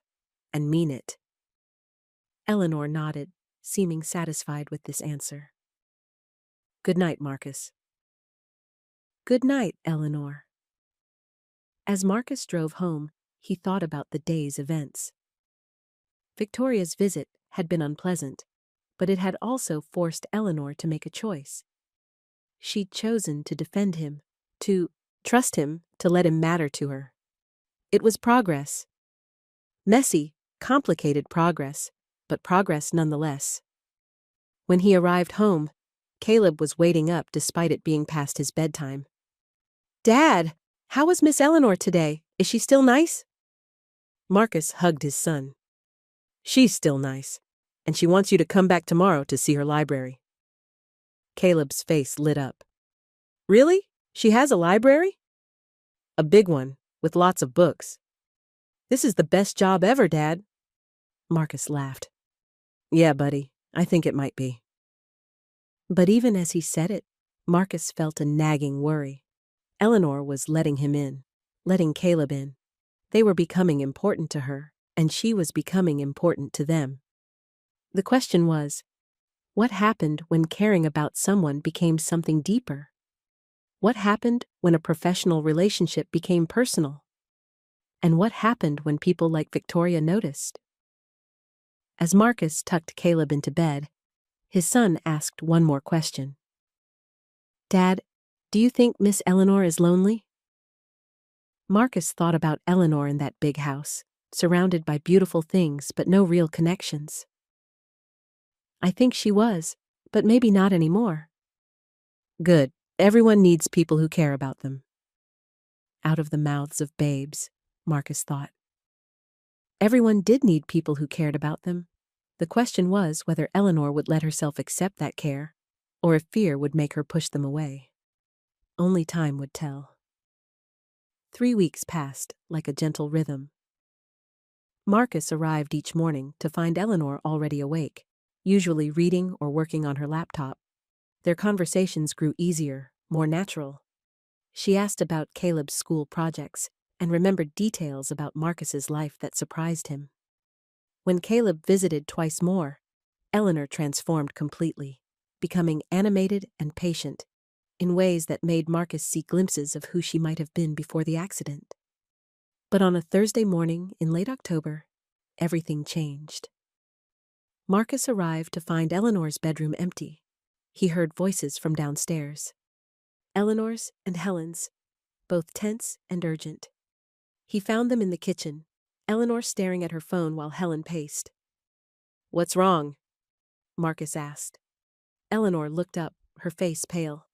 and mean it. Eleanor nodded, seeming satisfied with this answer. Good night, Marcus. Good night, Eleanor. As Marcus drove home, he thought about the day's events. Victoria's visit had been unpleasant, but it had also forced Eleanor to make a choice. She'd chosen to defend him, to trust him, to let him matter to her. It was progress. Messy, complicated progress, but progress nonetheless. When he arrived home, Caleb was waiting up despite it being past his bedtime. Dad, how was Miss Eleanor today? Is she still nice? Marcus hugged his son. She's still nice, and she wants you to come back tomorrow to see her library. Caleb's face lit up. Really? She has a library? A big one, with lots of books. This is the best job ever, Dad. Marcus laughed. Yeah, buddy, I think it might be. But even as he said it, Marcus felt a nagging worry. Eleanor was letting him in, letting Caleb in. They were becoming important to her, and she was becoming important to them. The question was, what happened when caring about someone became something deeper? What happened when a professional relationship became personal? And what happened when people like Victoria noticed? As Marcus tucked Caleb into bed, his son asked one more question. Dad, do you think Miss Eleanor is lonely? Marcus thought about Eleanor in that big house, surrounded by beautiful things but no real connections. I think she was, but maybe not anymore. Good. Everyone needs people who care about them. Out of the mouths of babes, Marcus thought. Everyone did need people who cared about them. The question was whether Eleanor would let herself accept that care, or if fear would make her push them away. Only time would tell. 3 weeks passed like a gentle rhythm. Marcus arrived each morning to find Eleanor already awake, usually reading or working on her laptop. Their conversations grew easier, more natural. She asked about Caleb's school projects and remembered details about Marcus's life that surprised him. When Caleb visited twice more, Eleanor transformed completely, becoming animated and patient, in ways that made Marcus see glimpses of who she might have been before the accident. But on a Thursday morning in late October, everything changed. Marcus arrived to find Eleanor's bedroom empty. He heard voices from downstairs. Eleanor's and Helen's, both tense and urgent. He found them in the kitchen, Eleanor staring at her phone while Helen paced. "What's wrong?" Marcus asked. Eleanor looked up, her face pale.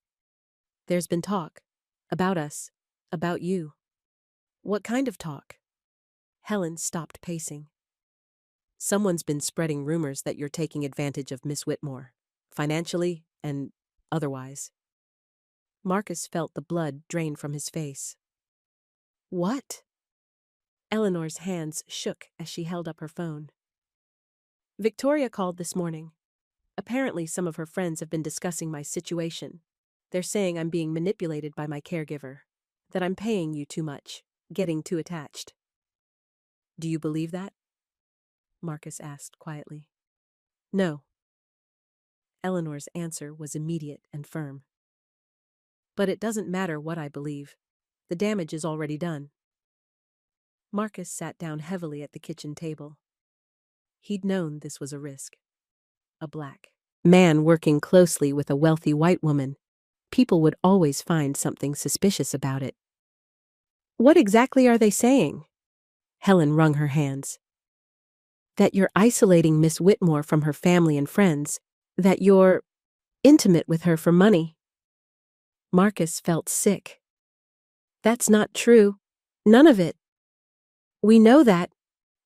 "There's been talk. About us. About you." "What kind of talk?" Helen stopped pacing. "Someone's been spreading rumors that you're taking advantage of Miss Whitmore, financially and otherwise." Marcus felt the blood drain from his face. "What?" Eleanor's hands shook as she held up her phone. "Victoria called this morning. Apparently some of her friends have been discussing my situation. They're saying I'm being manipulated by my caregiver, that I'm paying you too much, getting too attached." "Do you believe that?" Marcus asked quietly. "No." Eleanor's answer was immediate and firm. "But it doesn't matter what I believe. The damage is already done." Marcus sat down heavily at the kitchen table. He'd known this was a risk. A black man working closely with a wealthy white woman. People would always find something suspicious about it. "What exactly are they saying?" Helen wrung her hands. "That you're isolating Miss Whitmore from her family and friends, that you're intimate with her for money." Marcus felt sick. "That's not true. None of it." "We know that,"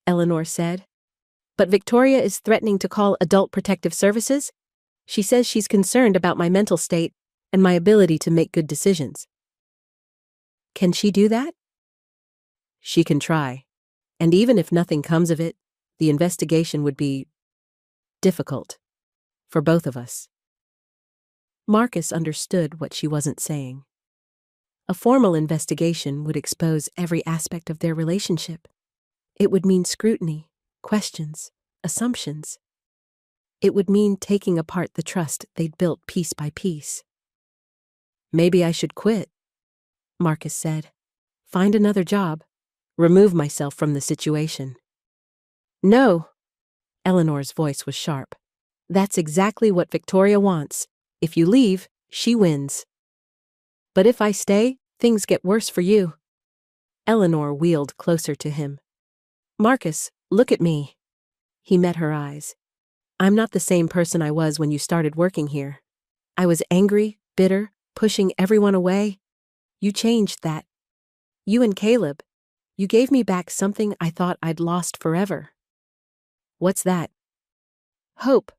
Eleanor said. "But Victoria is threatening to call Adult Protective Services. She says she's concerned about my mental state and my ability to make good decisions." "Can she do that?" "She can try. And even if nothing comes of it, the investigation would be difficult. For both of us." Marcus understood what she wasn't saying. A formal investigation would expose every aspect of their relationship. It would mean scrutiny, questions, assumptions. It would mean taking apart the trust they'd built piece by piece. "Maybe I should quit," Marcus said. "Find another job. Remove myself from the situation." "No." Eleanor's voice was sharp. "That's exactly what Victoria wants. If you leave, she wins. But if I stay, things get worse for you." Eleanor wheeled closer to him. "Marcus, look at me." He met her eyes. "I'm not the same person I was when you started working here. I was angry, bitter, pushing everyone away. You changed that. You and Caleb. You gave me back something I thought I'd lost forever." "What's that?" "Hope.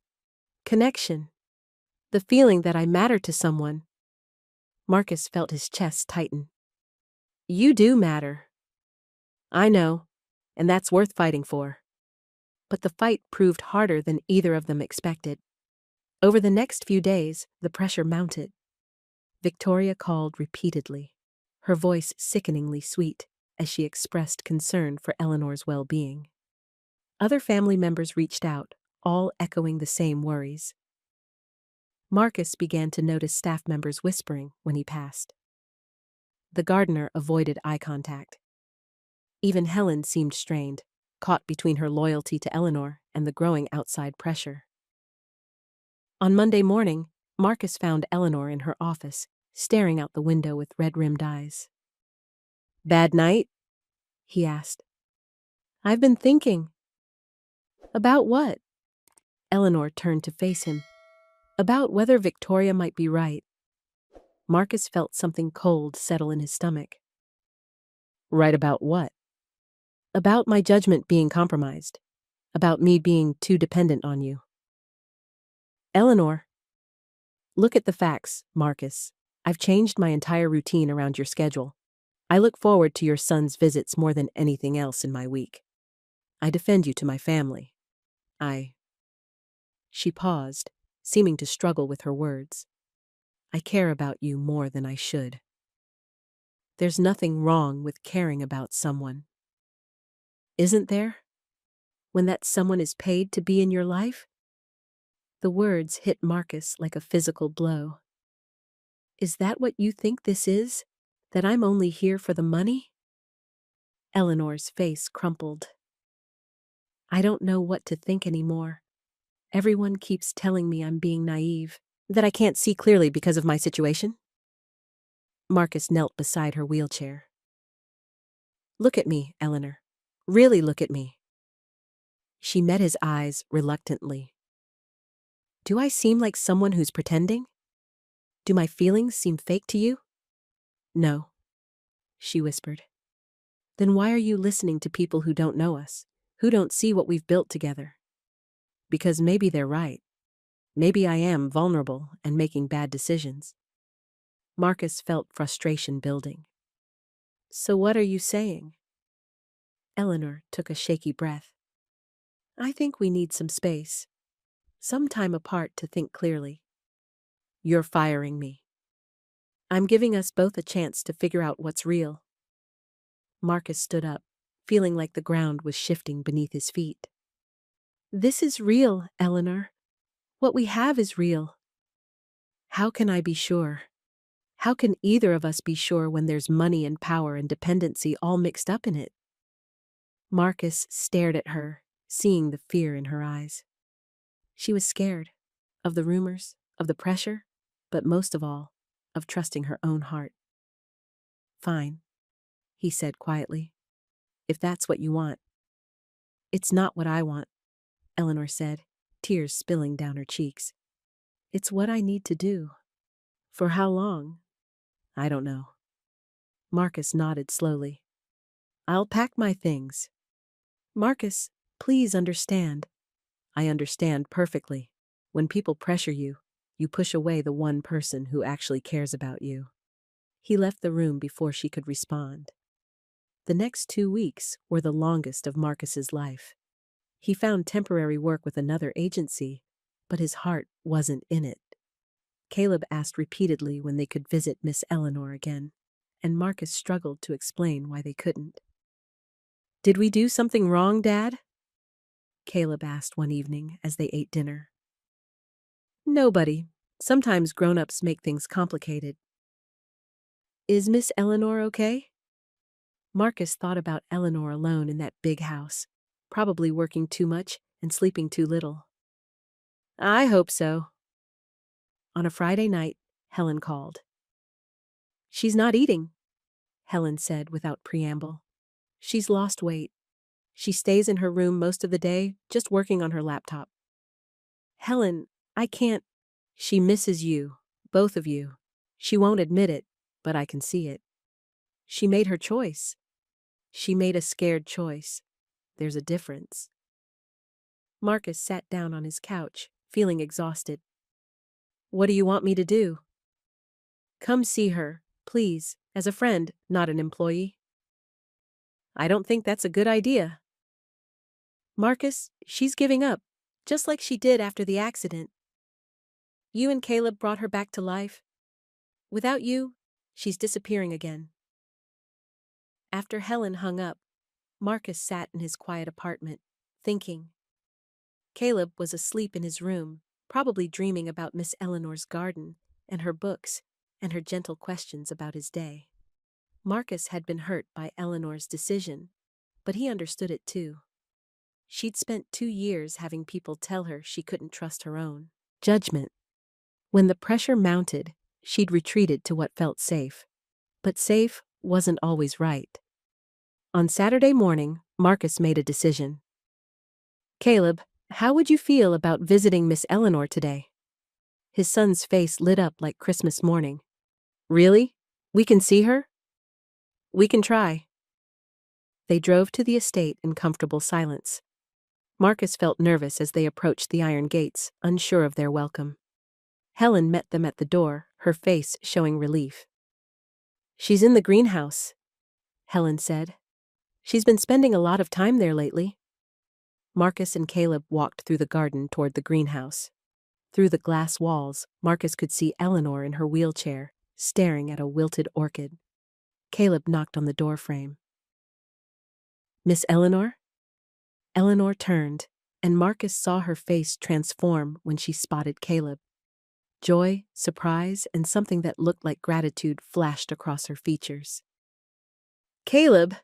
Connection. The feeling that I matter to someone." Marcus felt his chest tighten. "You do matter." "I know, and that's worth fighting for." But the fight proved harder than either of them expected. Over the next few days, the pressure mounted. Victoria called repeatedly, her voice sickeningly sweet as she expressed concern for Eleanor's well-being. Other family members reached out, all echoing the same worries. Marcus began to notice staff members whispering when he passed. The gardener avoided eye contact. Even Helen seemed strained, caught between her loyalty to Eleanor and the growing outside pressure. On Monday morning, Marcus found Eleanor in her office, staring out the window with red-rimmed eyes. Bad night? He asked. I've been thinking. About what? Eleanor turned to face him. About whether Victoria might be right. Marcus felt something cold settle in his stomach. Right about what? About my judgment being compromised. About me being too dependent on you. Eleanor. Look at the facts, Marcus. I've changed my entire routine around your schedule. I look forward to your son's visits more than anything else in my week. I defend you to my family. She paused, seeming to struggle with her words. I care about you more than I should. There's nothing wrong with caring about someone. Isn't there? When that someone is paid to be in your life? The words hit Marcus like a physical blow. Is that what you think this is? That I'm only here for the money? Eleanor's face crumpled. I don't know what to think anymore. Everyone keeps telling me I'm being naive, that I can't see clearly because of my situation. Marcus knelt beside her wheelchair. Look at me, Eleanor. Really look at me. She met his eyes reluctantly. Do I seem like someone who's pretending? Do my feelings seem fake to you? No, she whispered. Then why are you listening to people who don't know us, who don't see what we've built together? Because maybe they're right. Maybe I am vulnerable and making bad decisions. Marcus felt frustration building. So what are you saying? Eleanor took a shaky breath. I think we need some space. Some time apart to think clearly. You're firing me. I'm giving us both a chance to figure out what's real. Marcus stood up, feeling like the ground was shifting beneath his feet. This is real, Eleanor. What we have is real. How can I be sure? How can either of us be sure when there's money and power and dependency all mixed up in it? Marcus stared at her, seeing the fear in her eyes. She was scared of the rumors, of the pressure, but most of all, of trusting her own heart. Fine, he said quietly. If that's what you want. It's not what I want, Eleanor said, tears spilling down her cheeks. It's what I need to do. For how long? I don't know. Marcus nodded slowly. I'll pack my things. Marcus, please understand. I understand perfectly. When people pressure you, you push away the one person who actually cares about you. He left the room before she could respond. The next 2 weeks were the longest of Marcus's life. He found temporary work with another agency, but his heart wasn't in it. Caleb asked repeatedly when they could visit Miss Eleanor again, and Marcus struggled to explain why they couldn't. Did we do something wrong, Dad? Caleb asked one evening as they ate dinner. Nobody. Sometimes grown-ups make things complicated. Is Miss Eleanor okay? Marcus thought about Eleanor alone in that big house, probably working too much and sleeping too little. I hope so. On a Friday night, Helen called. She's not eating, Helen said without preamble. She's lost weight. She stays in her room most of the day, just working on her laptop. Helen, I can't. She misses you, both of you. She won't admit it, but I can see it. She made her choice. She made a scared choice. There's a difference. Marcus sat down on his couch, feeling exhausted. What do you want me to do? Come see her, please, as a friend, not an employee. I don't think that's a good idea. Marcus, she's giving up, just like she did after the accident. You and Caleb brought her back to life. Without you, she's disappearing again. After Helen hung up, Marcus sat in his quiet apartment, thinking. Caleb was asleep in his room, probably dreaming about Miss Eleanor's garden and her books and her gentle questions about his day. Marcus had been hurt by Eleanor's decision, but he understood it too. She'd spent 2 years having people tell her she couldn't trust her own judgment. When the pressure mounted, she'd retreated to what felt safe. But safe wasn't always right. On Saturday morning, Marcus made a decision. "Caleb, how would you feel about visiting Miss Eleanor today?" His son's face lit up like Christmas morning. "Really? We can see her?" "We can try." They drove to the estate in comfortable silence. Marcus felt nervous as they approached the iron gates, unsure of their welcome. Helen met them at the door, her face showing relief. "She's in the greenhouse," Helen said. "She's been spending a lot of time there lately." Marcus and Caleb walked through the garden toward the greenhouse. Through the glass walls, Marcus could see Eleanor in her wheelchair, staring at a wilted orchid. Caleb knocked on the doorframe. "Miss Eleanor?" Eleanor turned, and Marcus saw her face transform when she spotted Caleb. Joy, surprise, and something that looked like gratitude flashed across her features. "Caleb!"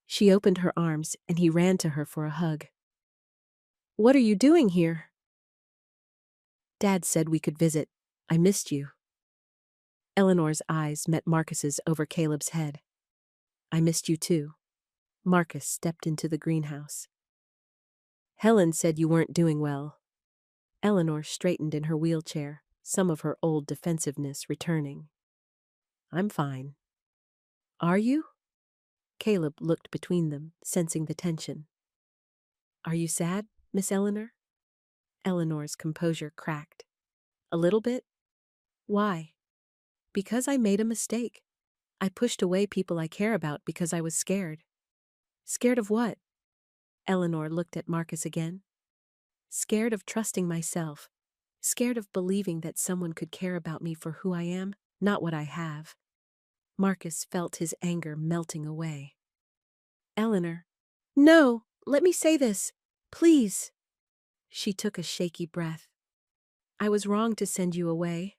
She opened her arms, and he ran to her for a hug. "What are you doing here?" "Dad said we could visit. I missed you." Eleanor's eyes met Marcus's over Caleb's head. "I missed you too." Marcus stepped into the greenhouse. "Helen said you weren't doing well." Eleanor straightened in her wheelchair, some of her old defensiveness returning. "I'm fine." "Are you?" Caleb looked between them, sensing the tension. "Are you sad, Miss Eleanor?" Eleanor's composure cracked. "A little bit." "Why?" "Because I made a mistake. I pushed away people I care about because I was scared." "Scared of what?" Eleanor looked at Marcus again. "Scared of trusting myself. Scared of believing that someone could care about me for who I am, not what I have." Marcus felt his anger melting away. "Eleanor." "No, let me say this. Please." She took a shaky breath. "I was wrong to send you away.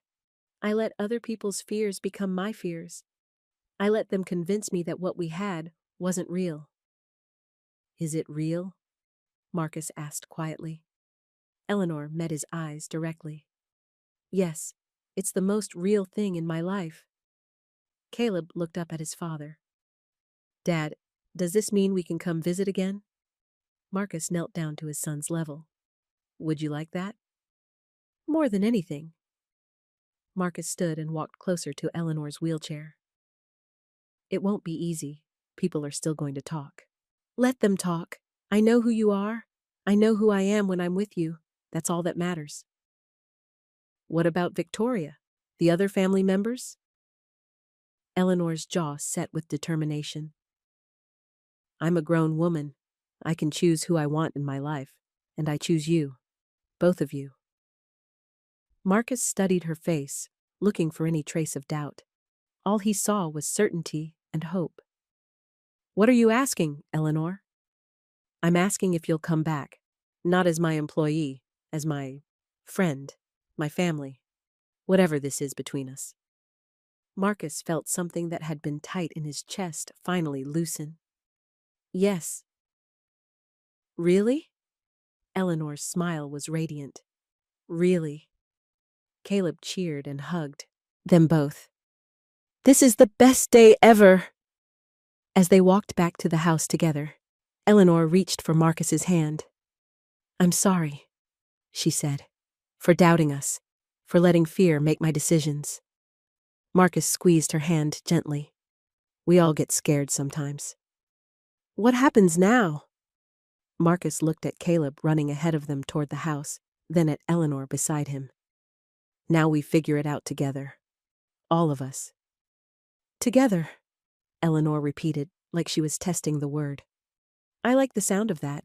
I let other people's fears become my fears. I let them convince me that what we had wasn't real." "Is it real?" Marcus asked quietly. Eleanor met his eyes directly. "Yes, it's the most real thing in my life." Caleb looked up at his father. "Dad, does this mean we can come visit again?" Marcus knelt down to his son's level. "Would you like that?" "More than anything." Marcus stood and walked closer to Eleanor's wheelchair. "It won't be easy. People are still going to talk." "Let them talk. I know who you are. I know who I am when I'm with you. That's all that matters." "What about Victoria? The other family members?" Eleanor's jaw set with determination. "I'm a grown woman. I can choose who I want in my life, and I choose you. Both of you." Marcus studied her face, looking for any trace of doubt. All he saw was certainty and hope. "What are you asking, Eleanor?" "I'm asking if you'll come back. Not as my employee, as my friend, my family. Whatever this is between us." Marcus felt something that had been tight in his chest finally loosen. "Yes." "Really?" Eleanor's smile was radiant. "Really." Caleb cheered and hugged them both. "This is the best day ever." As they walked back to the house together, Eleanor reached for Marcus's hand. "I'm sorry," she said, "for doubting us, for letting fear make my decisions." Marcus squeezed her hand gently. "We all get scared sometimes." "What happens now?" Marcus looked at Caleb running ahead of them toward the house, then at Eleanor beside him. "Now we figure it out together. All of us." "Together," Eleanor repeated, like she was testing the word. "I like the sound of that."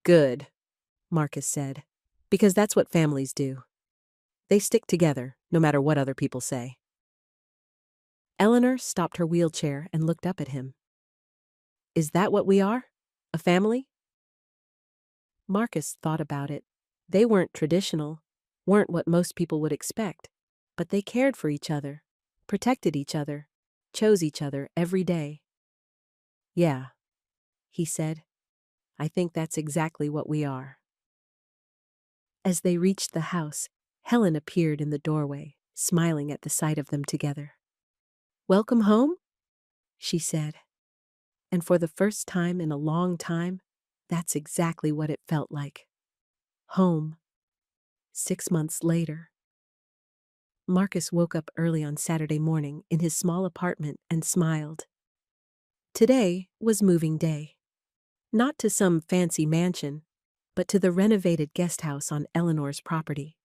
"Good," Marcus said, "because that's what families do. They stick together, no matter what other people say." Eleanor stopped her wheelchair and looked up at him. "Is that what we are? A family?" Marcus thought about it. They weren't traditional, weren't what most people would expect, but they cared for each other, protected each other, chose each other every day. "Yeah," he said, "I think that's exactly what we are." As they reached the house, Helen appeared in the doorway, smiling at the sight of them together. "Welcome home?" she said. And for the first time in a long time, that's exactly what it felt like. Home. 6 months later. Marcus woke up early on Saturday morning in his small apartment and smiled. Today was moving day. Not to some fancy mansion, but to the renovated guest house on Eleanor's property.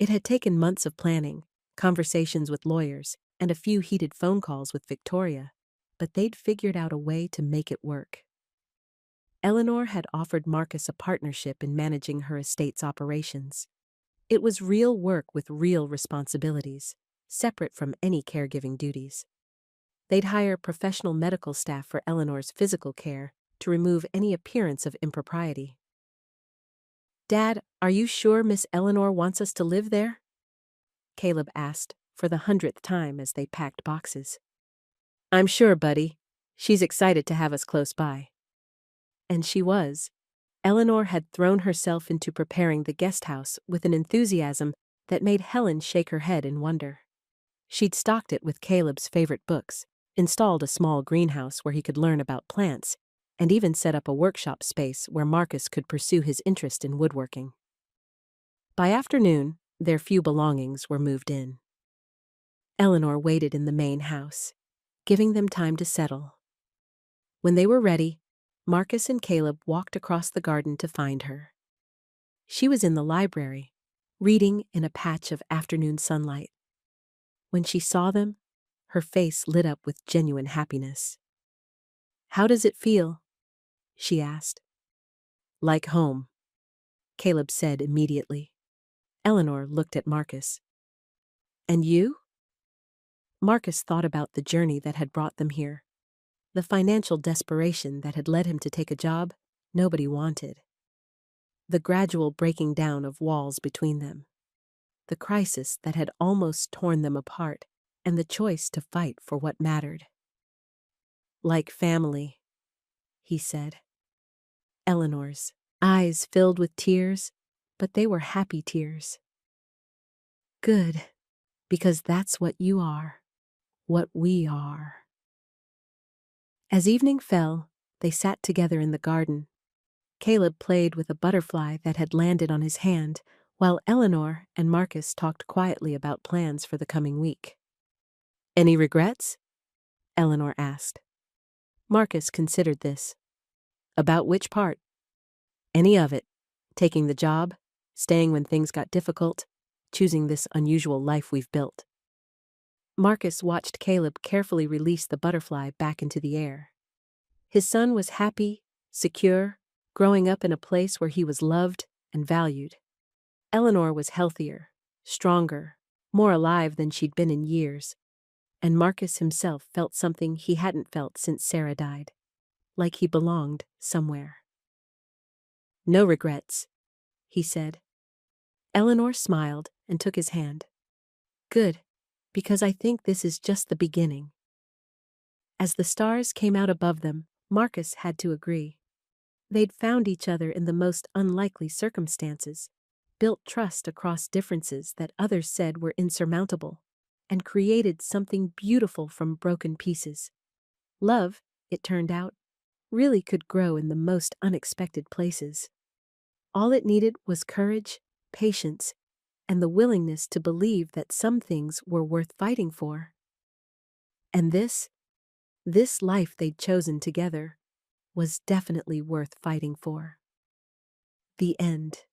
It had taken months of planning, conversations with lawyers, and a few heated phone calls with Victoria, but they'd figured out a way to make it work. Eleanor had offered Marcus a partnership in managing her estate's operations. It was real work with real responsibilities, separate from any caregiving duties. They'd hire professional medical staff for Eleanor's physical care to remove any appearance of impropriety. "Dad, are you sure Miss Eleanor wants us to live there?" Caleb asked for the 100th time as they packed boxes. "I'm sure, buddy. She's excited to have us close by." And she was. Eleanor had thrown herself into preparing the guest house with an enthusiasm that made Helen shake her head in wonder. She'd stocked it with Caleb's favorite books, installed a small greenhouse where he could learn about plants, and even set up a workshop space where Marcus could pursue his interest in woodworking. By afternoon, their few belongings were moved in. Eleanor waited in the main house, giving them time to settle. When they were ready, Marcus and Caleb walked across the garden to find her. She was in the library, reading in a patch of afternoon sunlight. When she saw them, her face lit up with genuine happiness. "How does it feel?" she asked. "Like home," Caleb said immediately. Eleanor looked at Marcus. "And you?" Marcus thought about the journey that had brought them here, the financial desperation that had led him to take a job nobody wanted, the gradual breaking down of walls between them, the crisis that had almost torn them apart, and the choice to fight for what mattered. "Like family," he said. Eleanor's eyes filled with tears, but they were happy tears. "Good, because that's what you are, what we are." As evening fell, they sat together in the garden. Caleb played with a butterfly that had landed on his hand, while Eleanor and Marcus talked quietly about plans for the coming week. "Any regrets?" Eleanor asked. Marcus considered this. "About which part?" "Any of it. Taking the job, staying when things got difficult, choosing this unusual life we've built." Marcus watched Caleb carefully release the butterfly back into the air. His son was happy, secure, growing up in a place where he was loved and valued. Eleanor was healthier, stronger, more alive than she'd been in years, and Marcus himself felt something he hadn't felt since Sarah died, like he belonged somewhere. "No regrets," he said. Eleanor smiled and took his hand. "Good, because I think this is just the beginning." As the stars came out above them, Marcus had to agree. They'd found each other in the most unlikely circumstances, built trust across differences that others said were insurmountable, and created something beautiful from broken pieces. Love, it turned out, really could grow in the most unexpected places. All it needed was courage, patience, and the willingness to believe that some things were worth fighting for. And this life they'd chosen together was definitely worth fighting for. The end.